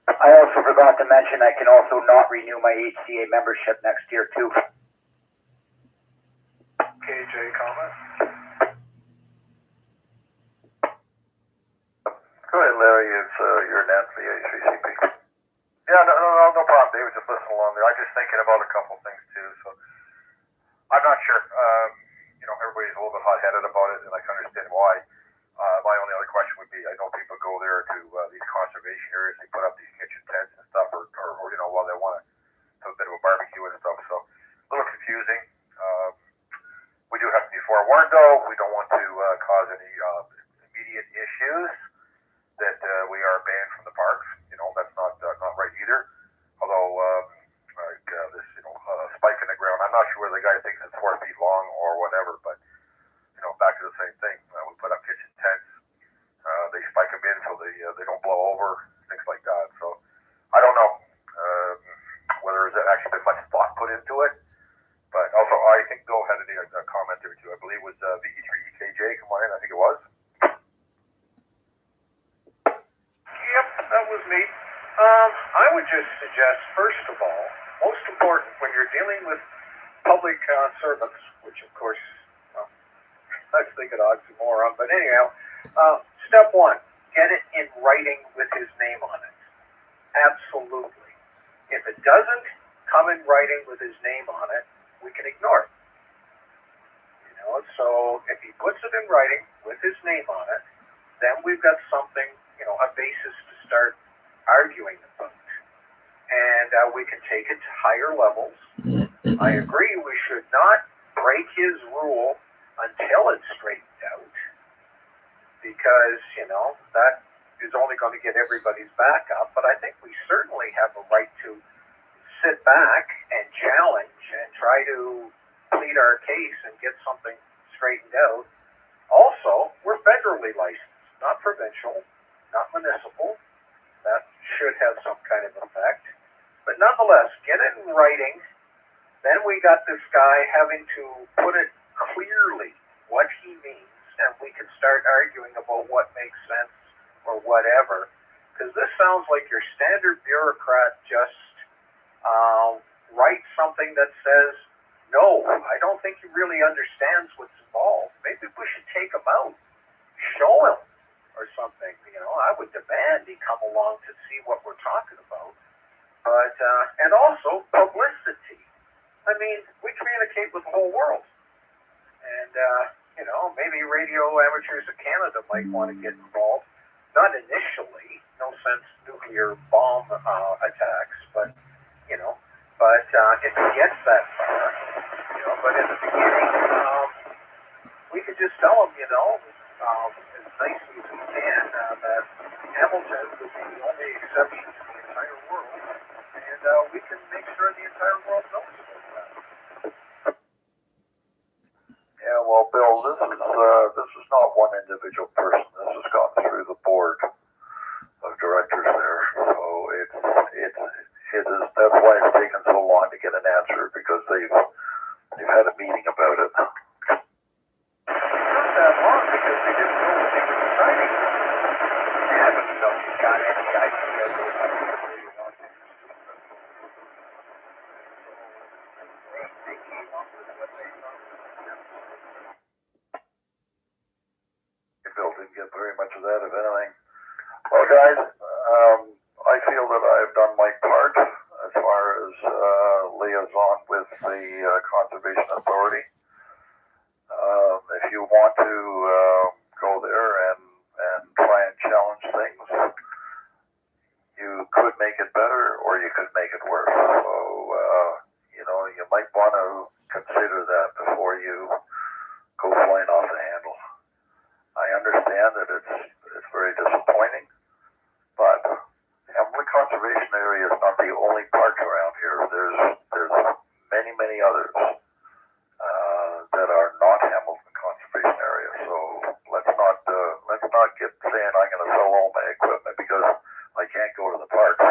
H: I also forgot to mention I can also not renew my HCA membership next year too.
C: KJ, comment?
B: Go ahead, Larry. It's your net VA3CP. Yeah, no problem, David. Just listen along there. I'm just thinking about a couple things too. So I'm not sure. Everybody's a little bit hot-headed about it, and I can understand why. My only other question would be, I know people go there to these conservation areas, they put up these kitchen tents and stuff, or while they want to have a bit of a barbecue and stuff. So a little confusing. We do have to be forewarned, though. We don't want to cause any immediate issues that we are banned from the parks. That's not right either. Although this spike in the ground, I'm not sure whether the guy thinks it's 4 feet long or whatever, but back to the same thing. We put up kitchen tents. They spike them in so they don't blow over, things like that. So I don't know whether there's actually been much thought put into it. But also, I think Bill had a comment there too. I believe it was VE3EKJ. Come on in, I think it was.
C: Yep, that was me. I would just suggest, first of all, most important when you're dealing with public servants, which of course, I think an oxymoron, but anyhow, step one, get it in writing with his name on it. Absolutely. If it doesn't come in writing with his name on it, we can ignore it. So if he puts it in writing with his name on it, then we've got something, a basis to start arguing about. And we can take it to higher levels. I agree we should not break his rule until it's straightened out, because, that is only going to get everybody's back up. But I think we certainly have a right to sit back and challenge and try to plead our case and get something straightened out. Also, we're federally licensed, not provincial, not municipal. That should have some kind of effect. But nonetheless, get it in writing. Then we got this guy having to put it clearly what he means, and we can start arguing about what makes sense or whatever. Because this sounds like your standard bureaucrat just writes something that says, no, I don't think he really understands what's involved. Maybe we should take him out, show him, or something. I would demand he come along to see what we're talking about. But and also publicity. I mean, we communicate with the whole world, and maybe Radio Amateurs of Canada might want to get involved. Not initially, no sense nuclear bomb attacks, but if it gets that far, but in the beginning, we could just tell them, as nicely as we can, that Hamilton would be the only exception to the entire world, and we can make sure the entire world knows about that.
B: Yeah, well, Bill, this is not one individual person. This has gone through the board of directors there, so it is. That's why it's taken so long to get an answer, because they've had a meeting about it.
C: Not that long, because they didn't know what they were deciding. They haven't got any idea of what they want to do. They came up with what they thought was
B: Bill didn't get very much of that, if anything. Well, guys, I feel that I've done my part as far as liaison with the Conservation Authority. If you want to go there and try and challenge things, you could make it better or you could make it worse. So, you might want
E: understand that it's very disappointing, but Hamilton Conservation Area is not the only park around here. There's many others that are not Hamilton Conservation Area. So let's not get saying I'm going to sell all my equipment because I can't go to the parks.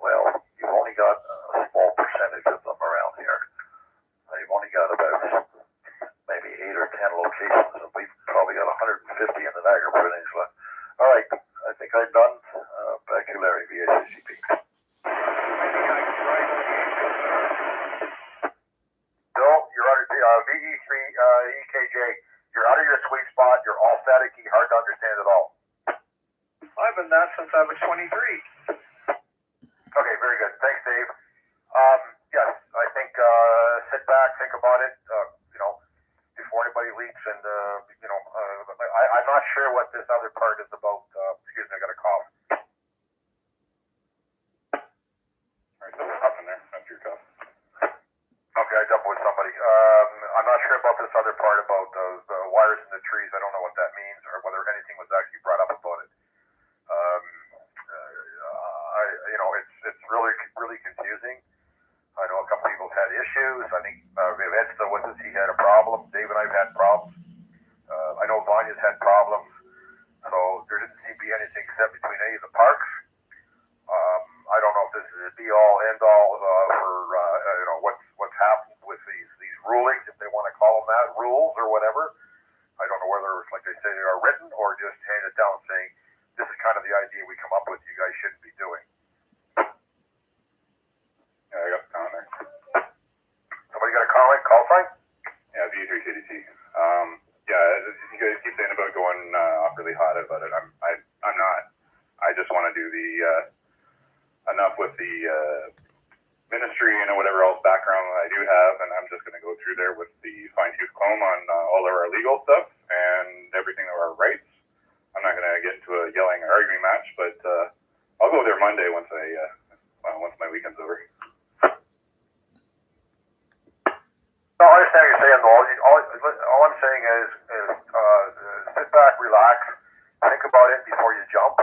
E: Well, you've only got a small percentage of them around here. You've only got about maybe 8 or 10 locations, and we've probably got 150 in the Niagara Peninsula. All right, I think I'm done. Back to Larry, VA3IMW.
B: Bill, you're out of VE3EKJ. You're out of your sweet spot. You're all staticky, hard to understand at all.
C: I've been that since I was 23.
B: Okay, very good. Thanks, Dave. Yes, I think sit back, think about it, before anybody leaks. And, I'm not sure what this other part is about. Excuse me, I got a cough.
F: All right, so we're up in there. That's your cup.
B: Okay, I jumped with somebody. I'm not sure about this other part about the wires in the trees. I don't know what that means or whether anything was actually brought up about it. It's really confusing. I know a couple people have had issues. I think Ed still with us. He had a problem. Dave and I have had problems. I know Vanya's had problems. So there didn't seem to be anything set between any of the parks. I don't know if this is a be-all, end-all for what's happened with these rulings, if they want to call them that, rules or whatever. I don't know whether, like they say, they are written or just handed down saying, this is kind of the idea we come up with, you guys shouldn't be doing.
F: Yeah, I got the comment there.
B: Somebody got a comment? Call sign?
F: Yeah, VA3KDT. Yeah, you guys keep saying about going off really hot about it. I'm not. I just want to do the enough with the ministry and whatever else background that I do have, and I'm just going to go through there with the fine-tooth comb on all of our legal stuff and everything of our rights. I'm not going to get into a yelling or arguing match, but I'll go there Monday once my weekend's over.
B: No, I understand what you're saying, though. All I'm saying is sit back, relax, think about it before you jump,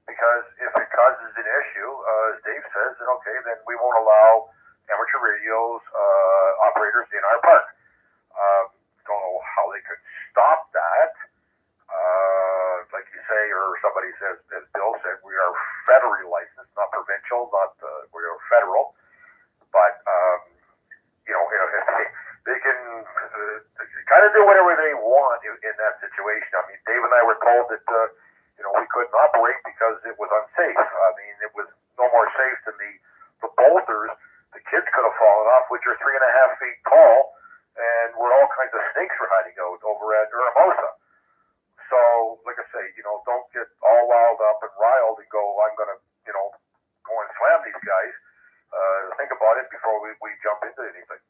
B: because if it causes an issue, as Dave says, then okay, then we won't allow amateur radios operators in our park. Don't know how they could stop that. Like you say, or somebody says, as Bill said, we are federally licensed, not provincial, we are federal. But they can kind of do whatever they want in that situation. I mean, Dave and I were told that we couldn't operate because it was unsafe. I mean, it was no more safe than the bolters the kids could have fallen off, which are 3.5 feet tall, and where all kinds of snakes were hiding out over at Uramosa. So, like I say, don't get all riled up and riled and go, I'm going to, go and slam these guys. Think about it before we jump into anything.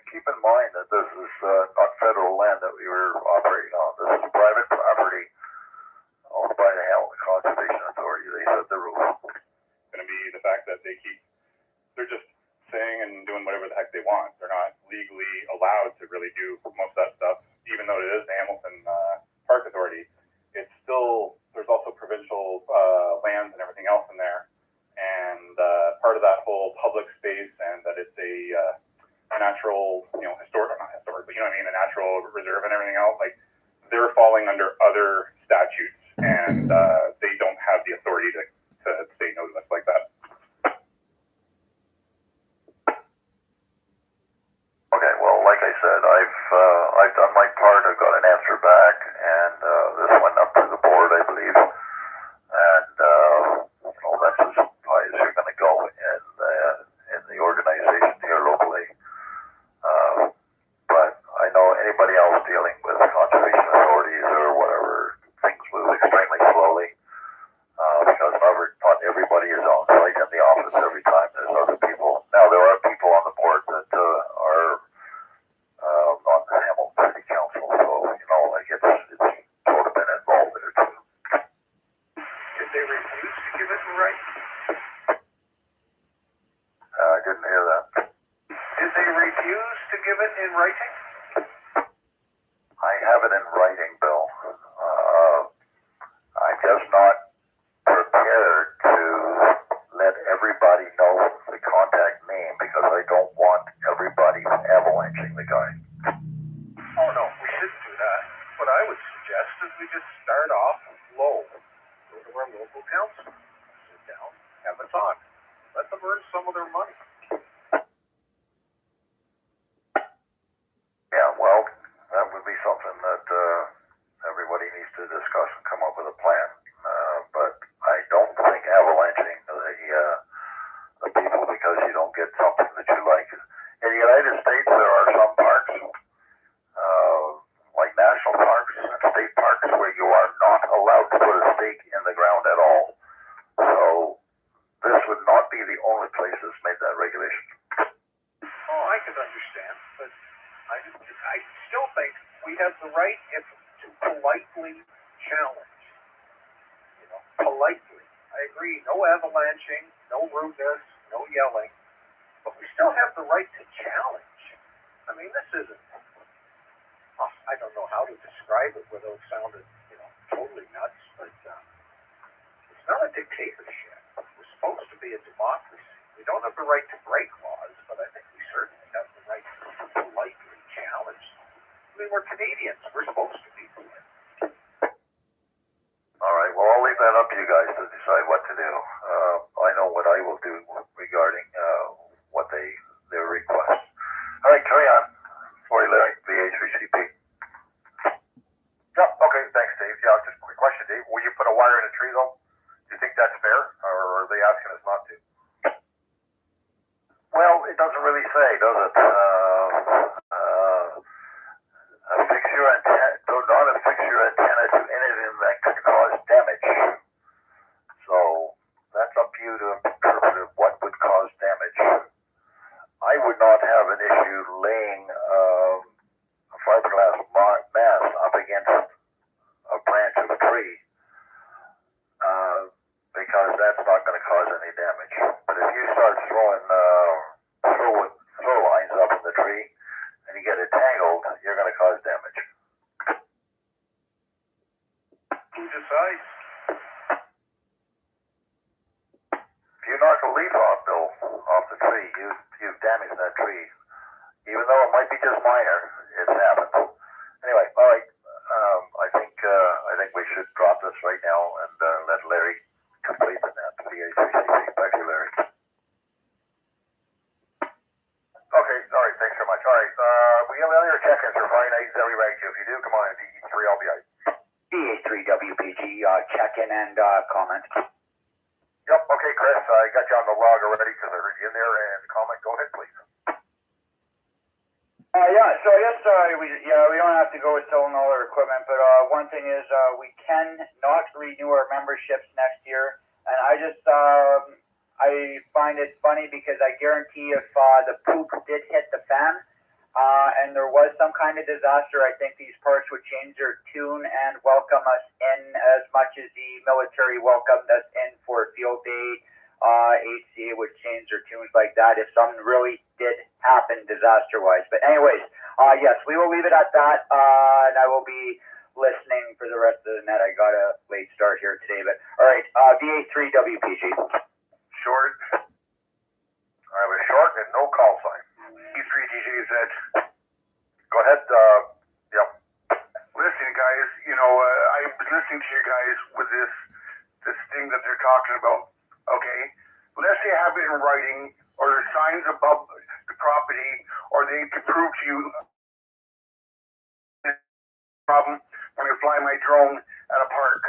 B: Keep in mind that this is not federal land that we were operating on. This is private property owned by the Hamilton Conservation Authority. They set the rules.
F: It's going to be the fact that they're just saying and doing whatever the heck they want. They're not legally allowed to really do most of that stuff, even though it is the Hamilton Park Authority. It's still, there's also provincial lands and everything else in there. And part of that whole public space and that it's a natural, historic, not historic, but a natural reserve and everything else, like they're falling under other statutes and they don't have the authority to say no to us like that.
E: Okay, well, like I said, I've done my part. I've got an answer back, and this went up to the board, I believe, and that's as high as you're going to go in the organization here locally. But I know anybody else dealing with conservation authorities or whatever, things move extremely slowly because not everybody is on site in the office every time. There's other people. Now, there are people on the board that are on the Hamilton City Council, so it's sort of been involved there too.
C: Did they refuse to give it in writing?
E: I didn't hear that.
C: Did they refuse to give it in writing?
E: I have it in writing, Bill.
B: I would suggest is we just start off low. Go to our local council, sit down, have a talk. Let them earn some of their money.
E: Yeah, well, that would be something that everybody needs to discuss and come up with a plan. But I don't think avalanching the people because you don't get something that you like. In the United States, there are some parks, like national parks and state parks, where you are not allowed to put a stake in the ground at all. So this would not be the only place that's made that regulation.
B: Oh, I could understand, but I still think we have the right to politely challenge. You know, politely. I agree. No avalanching, no rudeness, no yelling, but we still have the right to challenge. I mean, this isn't. I don't know how to describe it without sounding, totally nuts, but it's not a dictatorship. We're supposed to be a democracy. We don't have the right to break laws, but I think we certainly have the right to politely challenge. I mean, we're Canadians. We're supposed to be polite.
E: All right, well, I'll leave that up to you guys to decide what to do. I know what I will do regarding what their request. All right, carry on. Sorry, Larry, VA3CP.
B: Yeah, okay, thanks, Dave. Yeah, just a quick question, Dave. Will you put a wire in a tree, though? Do you think that's fair, or are they asking us not to?
E: Well, it doesn't really say, does it? Affix your antenna. Do not affix your antenna to anything that could cause damage. So that's up to you to interpret what would cause damage. I would not have an issue laying a fiberglass mast up against a branch of a tree because that's not going to cause any damage. But if you start throwing throw lines up in the tree and you get it tangled, you're going to cause damage.
B: Who decides?
E: If you knock a leaf off, Bill, off the tree, you've damaged that tree. Even though it might be just minor, it's happened. Anyway, all right. I think we should drop this right now and let Larry complete the net. VA3CP. Back to you, Larry.
B: Okay, all right, thanks very much. All right, we have any other check-ins for Friday Night ZOE Ragchew. If you do, come on in. DE3, I'll be out.
H: VA3WPG, check-in and comment.
B: Yep, okay, Chris, I got you on the log already because I heard you in there, and comment, go ahead, please.
H: Yeah, so I guess we don't have to go with selling all our equipment, but one thing is we can not renew our memberships next year, and I just I find it funny because I guarantee if the poop did hit the fan and there was some kind of disaster, I think these parks would change their tune and welcome us in as much as the military welcomed us in for field day. HCA would change their tunes like that if something really did happen disaster-wise. But anyways, yes, we will leave it at that, and I will be listening for the rest of the net. I got a late start here today, but all right, VA3WPG.
B: Short. I have a short and no call sign. E3DJZ. Go ahead, yep.
D: Listen, guys, I was listening to you guys with this thing that they're talking about. Okay, let's say have it in writing, or there's signs above the property, or they can prove to you problem when I fly my drone at a park.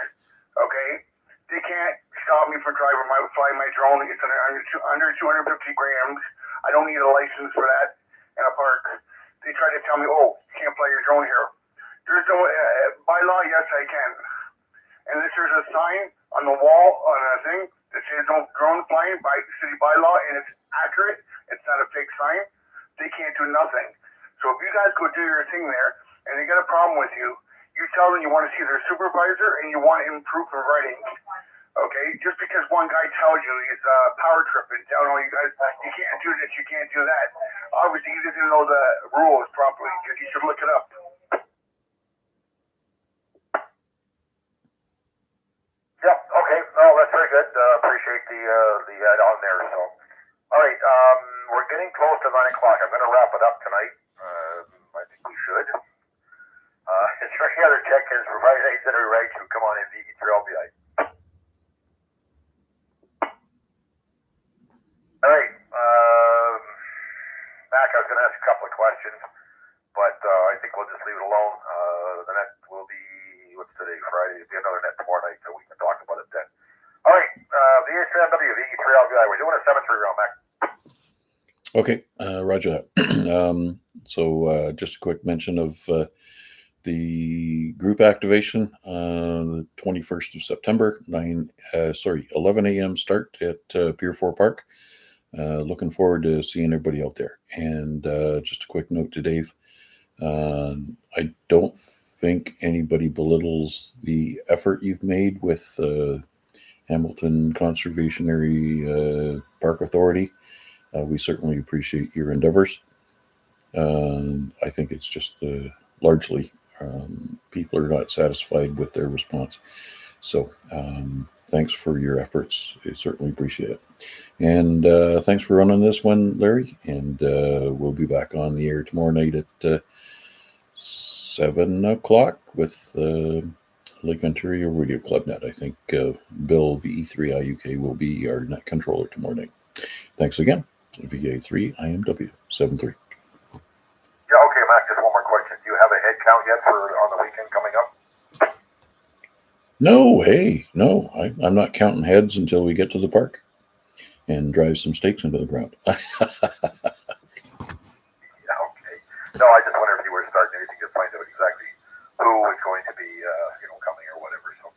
D: Okay, they can't stop me from flying my drone. It's under 250 grams. I don't need a license for that in a park. They try to tell me, oh, you can't fly your drone here. There's no by law, yes, I can. And if there's a sign on the wall on a thing that says no drone flying by city bylaw, and it's accurate, it's not a fake sign, they can't do nothing. So if you guys go do your thing there, and they got a problem with you, you tell them you want to see their supervisor and you want him proof in writing. Okay, just because one guy tells you he's power tripping, telling all you guys, you can't do this, you can't do that. Obviously, he doesn't know the rules properly, because you should look it up.
B: Yep, okay, no, that's very good. Appreciate the add-on there, so. All right, we're getting close to 9 o'clock. I'm going to wrap it up tonight. I think we should. It's for any other check-ins for Friday Night ZOE Ragchew, come on in, VA3IMW. All right, Mac, I was going to ask a couple of questions, but I think we'll just leave it alone. The net will be, what's today, Friday? It'll be another net tomorrow night, so we can talk about it then. All right, VA3IMW, VA3IMW, we're doing a 7-3 round, Mac.
A: Okay, roger that. So just a quick mention of the group activation, the 21st of September, 11 a.m. start at Pier 4 Park. Looking forward to seeing everybody out there. And just a quick note to Dave. I don't think anybody belittles the effort you've made with Hamilton Conservation Area Park Authority. We certainly appreciate your endeavors. I think it's just largely people are not satisfied with their response. So thanks for your efforts. I certainly appreciate it. And thanks for running this one, Larry. And we'll be back on the air tomorrow night at 7 o'clock with Lake Ontario Radio Club Net. I think Bill VE3IUK will be our net controller tomorrow night. Thanks again. VA3IMW 73.
B: Yeah, okay, Mac, just one more question. Do you have a head count yet for on the weekend coming up?
A: No, hey, no. I'm not counting heads until we get to the park and drive some stakes into the ground.
B: Yeah, okay. No, I just wonder if you were starting anything to find out exactly who is going to be, coming or whatever. So.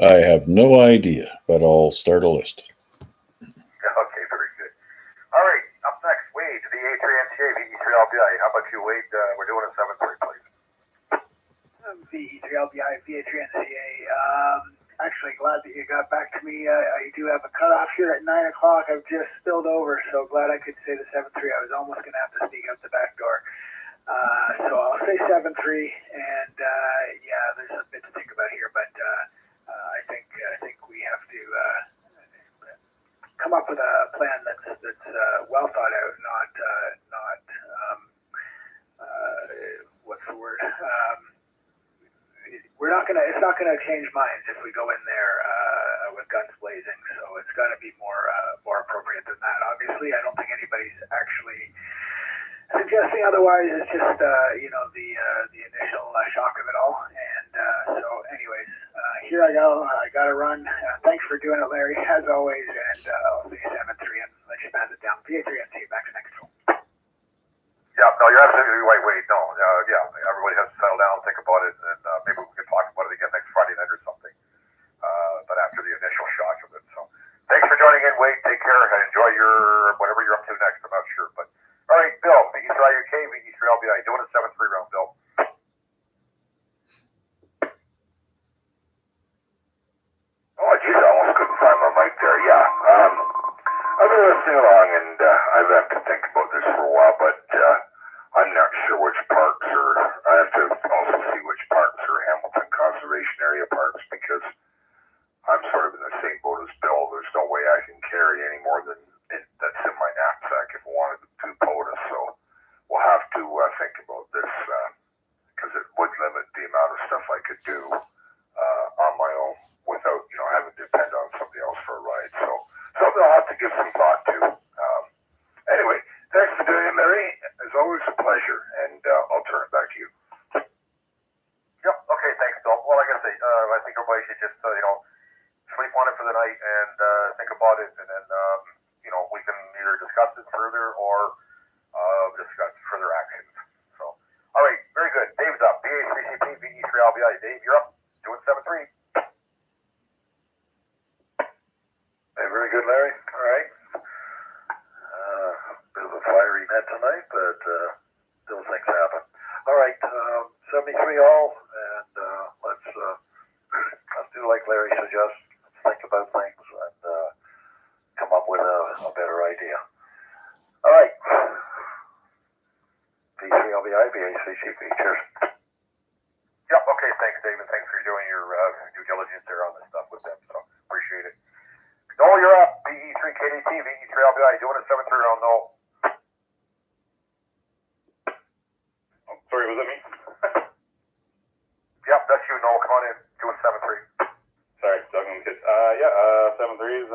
A: I have no idea, but I'll start a list.
B: Okay, very good. All right, up next, Wade, VA3NCA, VE3LBI. How about you, Wade? We're doing a 7-3, please.
C: VE3LBI, VA3NCA. Actually, glad that you got back to me. I do have a cutoff here at 9 o'clock. I've just spilled over, so glad I could say the 7-3. I was almost going to have to sneak out the back door. So I'll say 7-3, and yeah, there's a bit to think about here, but I think we have to come up with a plan that's well thought out, not what's the word? It's not gonna change minds if we go in there with guns blazing. So it's got to be more appropriate than that. Obviously, I don't think anybody's actually suggesting otherwise. It's just the initial shock of it all. And so, anyways, here I go. I got to run. Thanks for doing it, Larry, as always. And I'll see 7-3 and let you pass it down. VA3NC back to next show.
B: Yeah, no, you're absolutely right, Wade. No, yeah, everybody has to settle down, think about it, and maybe we can talk about it again next Friday night or something. But after the initial shock of it. So thanks for joining in, Wade. Take care and enjoy your whatever you're up to next. I'm not sure, but all right, Bill, VE3IUK, VE3LBI, doing a 7-3 round, Bill.
D: Oh, geez, I almost couldn't find my mic there. Yeah, I've been listening along, and I've had to think about this for a while, but I'm not sure which parks are. I have to also see which parks are Hamilton Conservation Area parks, because I'm sort of in the same boat as Bill. There's no way I can carry any more than that's in my knapsack if I wanted to POTUS. So we'll have to think about this because it would limit the amount of stuff I could do on my own without having to depend on somebody else for a ride. So something I'll have to give some thought to. Anyway, thanks for doing it, Larry. As always, a pleasure, and I'll turn it back to you.
B: Yep. Okay. Thanks, Bill. Well, like I say, I think everybody should just sleep on it for the night and think about it, and then we can either discuss it further or discuss further actions. So, all right, very good. Dave's up. VA3CP, VE3LBI. Dave, you're up. Doing 7-3.
E: Hey, very good, Larry. All right. Bit of a fiery net tonight, but still things happen. All right, 73 all, and let's do like Larry suggests. Let's think about things and come up with a better idea. All right. V3LBI, VA3CP. Cheers.
B: Yep. Okay. Thanks, Dave, and thanks for doing your due diligence there on this stuff with them. So appreciate it. Noel, you're up. VE3KDT, VE3LBI, doing a 7-3 round, Noel.
F: was that me?
B: Yep, that's you, Noel. Come on in. Doing 7-3.
F: Sorry, Doug and the kids. 7-3s.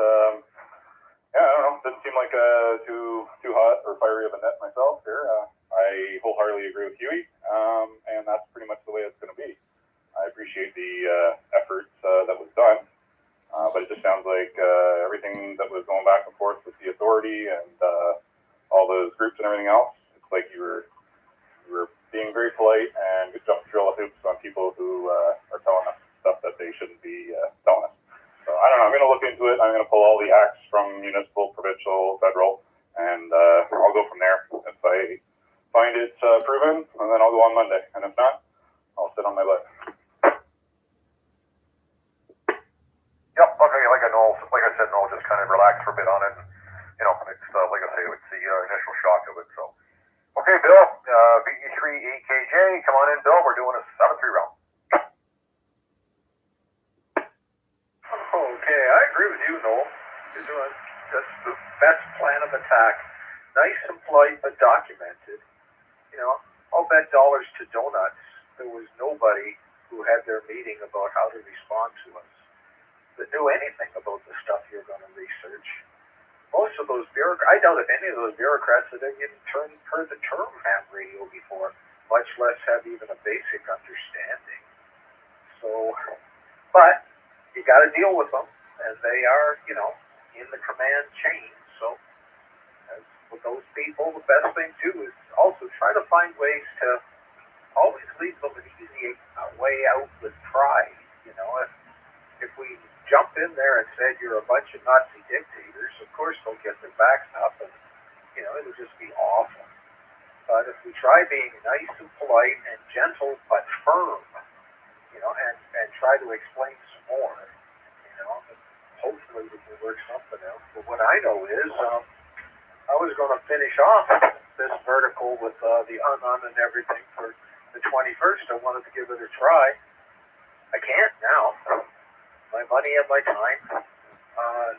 F: Yeah, I don't know. Didn't seem like too hot or fiery of a net myself here. I wholeheartedly agree with Huey, and that's pretty much the way it's going to be. I appreciate the efforts that was done, but it just sounds like everything that was going back and forth with the authority and all those groups and everything else, it's like you were being very polite and good job to drill hoops on people who are telling us stuff that they shouldn't be telling us. So I don't know. I'm going to look into it. I'm going to pull all the acts from municipal, provincial, federal, and I'll go from there. If I find it proven, and then I'll go on Monday. And if not, I'll sit on my butt.
B: Yep. Okay. Like I said, Noel, just kind of relax for a bit on it. And, you know, it's like I say, it's the initial shock of it. So, okay, Bill, VA3IMW, come on in, Bill. We're doing a 7-3 round.
E: Okay, I agree with you, Noel. You're doing that's the best plan of attack. Nice and polite, but documented. You know, I'll bet dollars to donuts there was nobody who had their meeting about how to respond to us that knew anything about the stuff you're going to research. Most of those I doubt if any of those bureaucrats had even heard the term ham radio before, much less have even a basic understanding. So, but you got to deal with them, and they are, you know, in the command chain. So, as with those people, the best thing to do is also try to find ways to always leave them an easy way out with pride. You know, if we jump in there and said you're a bunch of Nazi dictators, of course they'll get their backs up, and you know it'll just be awful. But if we try being nice and polite and gentle but firm, you know, and try to explain some more, you know, hopefully we can work something out. But what I know is, I was going to finish off this vertical with the and everything for the 21st. I wanted to give it a try. I can't now. My money and my time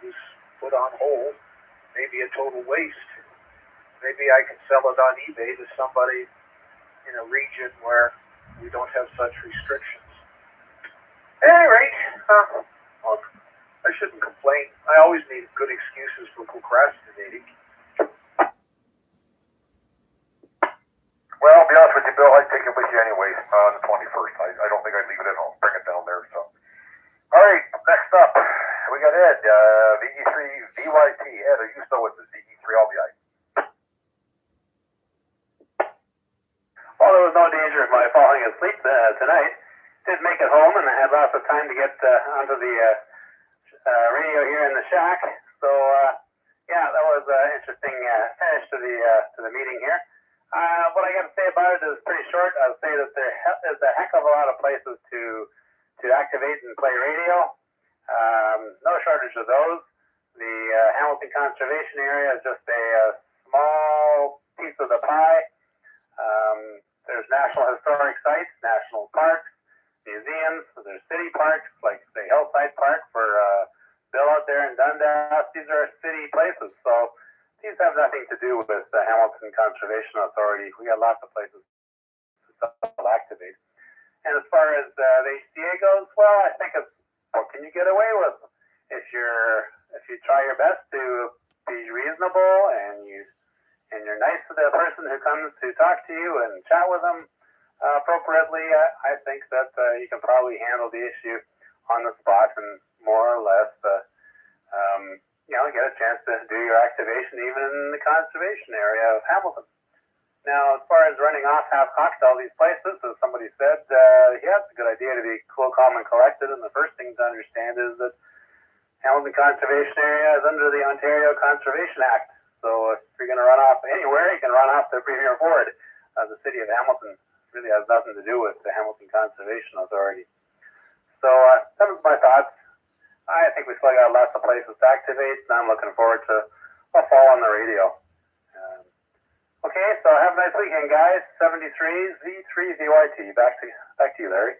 E: is put on hold. Maybe a total waste. Maybe I can sell it on eBay to somebody in a region where we don't have such restrictions. At any rate, I shouldn't complain. I always need good excuses for procrastinating.
B: Well, I'll be honest with you, Bill, I'd take it with you anyways on the 21st. I don't think I'd leave it at home. Bring it down there. So, all right, next up, we got Ed, VE3VYT. Ed, are you still with us? VE3LBI.
J: Well, there was no danger of my falling asleep tonight. Did make it home, and I had lots of time to get onto the radio here in the shack. So, yeah, that was an interesting finish to the meeting here. What I got to say about it is pretty short. I'll say that there is a heck of a lot of places to activate and play radio. No shortage of those. The Hamilton Conservation Area is just a small piece of the pie. There's national historic sites, national parks, museums. There's city parks, like say Hillside Park for Bill out there in Dundas. These are city places, so these have nothing to do with the Hamilton Conservation Authority. We got lots of places to activate. And as far as the HCA goes, well, I think it's what can you get away with if you try your best to be reasonable and you're nice to the person who comes to talk to you and chat with them appropriately. I think that you can probably handle the issue on the spot and more or less get a chance to do your activation even in the conservation area of Hamilton. Now, as far as running off half-cocked all these places, as somebody said, yeah, it's a good idea to be cool, calm, and collected, and the first thing to understand is that Hamilton Conservation Area is under the Ontario Conservation Act. So if you're going to run off anywhere, you can run off the Premier Board. The city of Hamilton really has nothing to do with the Hamilton Conservation Authority. So that was my thoughts. I think we still got lots of places to activate, and I'm looking forward to a fall on the radio. Okay, so have a nice weekend, guys. 73 Z3VYT. Back to you, Larry.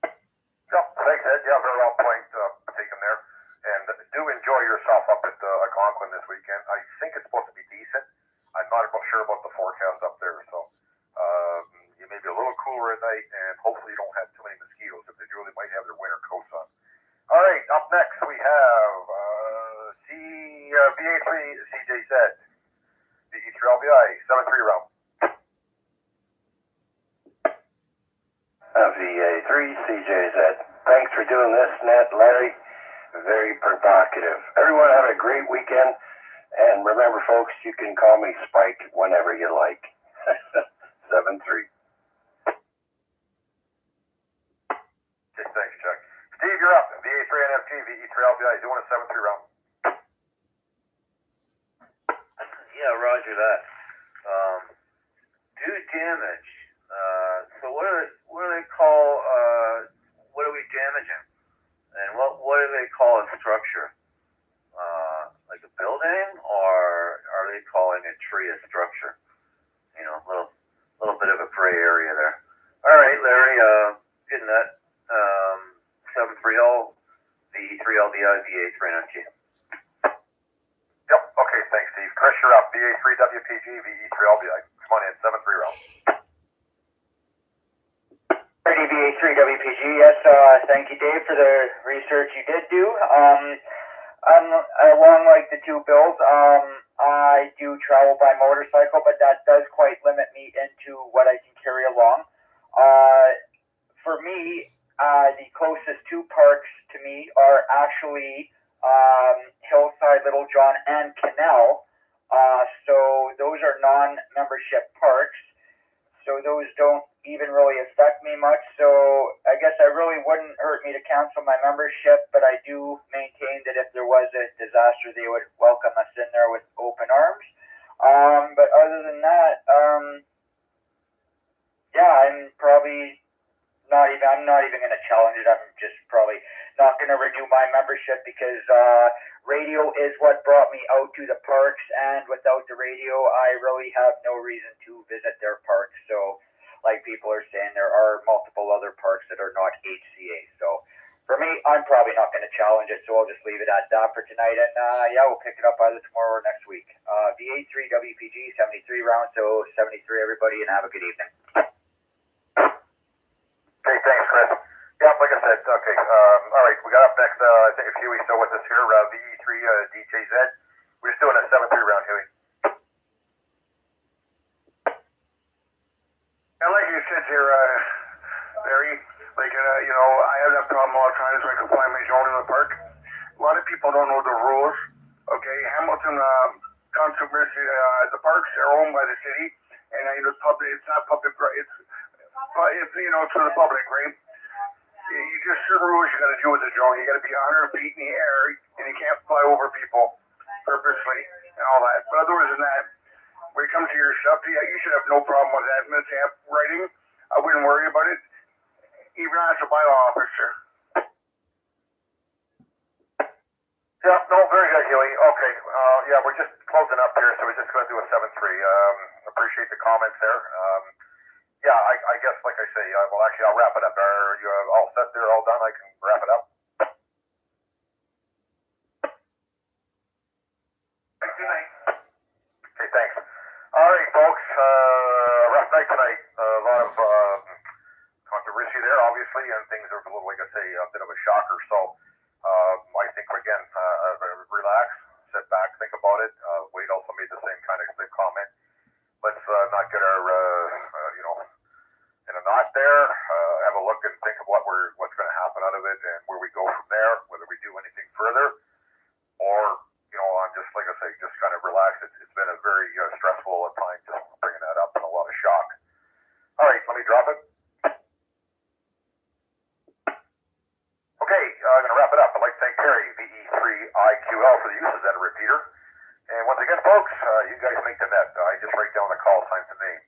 B: Yep, thanks, Ed. Yeah, very well point taken there. And do enjoy yourself up at Algonquin this weekend. I think it's supposed to be decent. I'm not sure about the forecast up there, so
I: VA3, CJZ. Thanks for doing this, Ned, Larry. Very provocative. Everyone have a great weekend. And remember, folks, you can call me Spike whenever you like. 7-3.
B: Okay, thanks, Chuck. Steve, you're up. VA3NFG, VE3LBI, doing a 7-3 round.
G: Yeah, roger that. Do damage. So what do they call, what are we damaging? And what do they call a structure? Like a building, or are they calling a tree a structure? You know, a little bit of a gray area there. All right, Larry, getting that. 730 VE3LBI VA3NFG.
B: Yep, okay, thanks, Steve. Chris, you're up. VA3WPG, VE3LBI. Come on in, 7-3 round.
H: Ready, VA3WPG. Yes, thank you, Dave, for the research you did do. Along like the two bills, I do travel by motorcycle, but that does quite limit me into what I can carry along. For me, the closest two parks to me are actually Hillside, Little John, and Canal. So those are non-membership parks. So those don't even really affect me much. So I guess it really wouldn't hurt me to cancel my membership, but I do maintain that if there was a disaster, they would welcome us in there with open arms. But other than that, yeah, I'm not even going to challenge it. I'm just probably not going to renew my membership because radio is what brought me out to the parks, and without the radio, I really have no reason to visit their parks. So, like people are saying, there are multiple other parks that are not HCA. So, for me, I'm probably not going to challenge it, so I'll just leave it at that for tonight. And yeah, we'll pick it up either tomorrow or next week. VA3WPG, 73 rounds, so 73 everybody, and have a good evening.
B: Okay, thanks, Chris. Yeah, like I said, okay. All right, we got up next, I think it's Huey still with us here, VE3 DJZ. We're just doing a 7-3 round, Huey.
D: And like you said here, Larry, like, you know, I have that problem all the time so I can find my zone in the park. A lot of people don't know the rules. Okay, Hamilton Conservancy, the parks are owned by the city, and it's public. It's not public. It's you know, it's for the public, right? You just certain rules you got to do with the drone. You got to be 100 feet in the air, and you can't fly over people purposely and all that. But other than that, when it comes to your stuff, yeah, you should have no problem with that. Mishap writing, I wouldn't worry about it, even as a bylaw officer.
B: Yeah, no, very good, Huey. Okay, yeah, we're just closing up here, so we're just going to do a 7-3. Appreciate the comments there. Yeah, I guess, like I say, well, actually, I'll wrap it up. Are you all set there, all done? I can wrap it up.
D: Good night.
B: Okay, thanks. All right, folks, rough night tonight. A lot of controversy there, obviously, and things are a little, like I say, a bit of a shocker. So I think, again, relax, sit back, think about it. Wade also made the same kind of comment. Let's not get our, you know, in a knot there. Have a look and think of what's going to happen out of it and where we go from there, whether we do anything further, or, you know, I'm just, like I say, just kind of relax. It's been a very stressful time just bringing that up and a lot of shock. All right, let me drop it. Okay, I'm going to wrap it up. I'd like to thank Terry, VE3IQL, for the use as that repeater. And once again, folks, you guys make the net. I just write down the call time to name.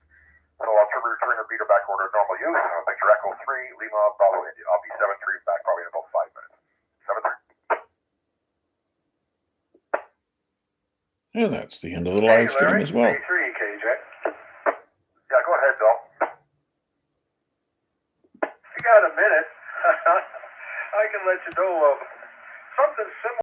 B: So I'll return the repeater back order to normal use. Victor Echo 3, Lima, Bravo, India. I'll be 7-3 back probably in about 5 minutes. 7-3.
A: And that's the end of the live stream as well.
D: VA3, KJ.
B: Yeah, go ahead, Bill.
D: You got a minute. I can let you know of something similar.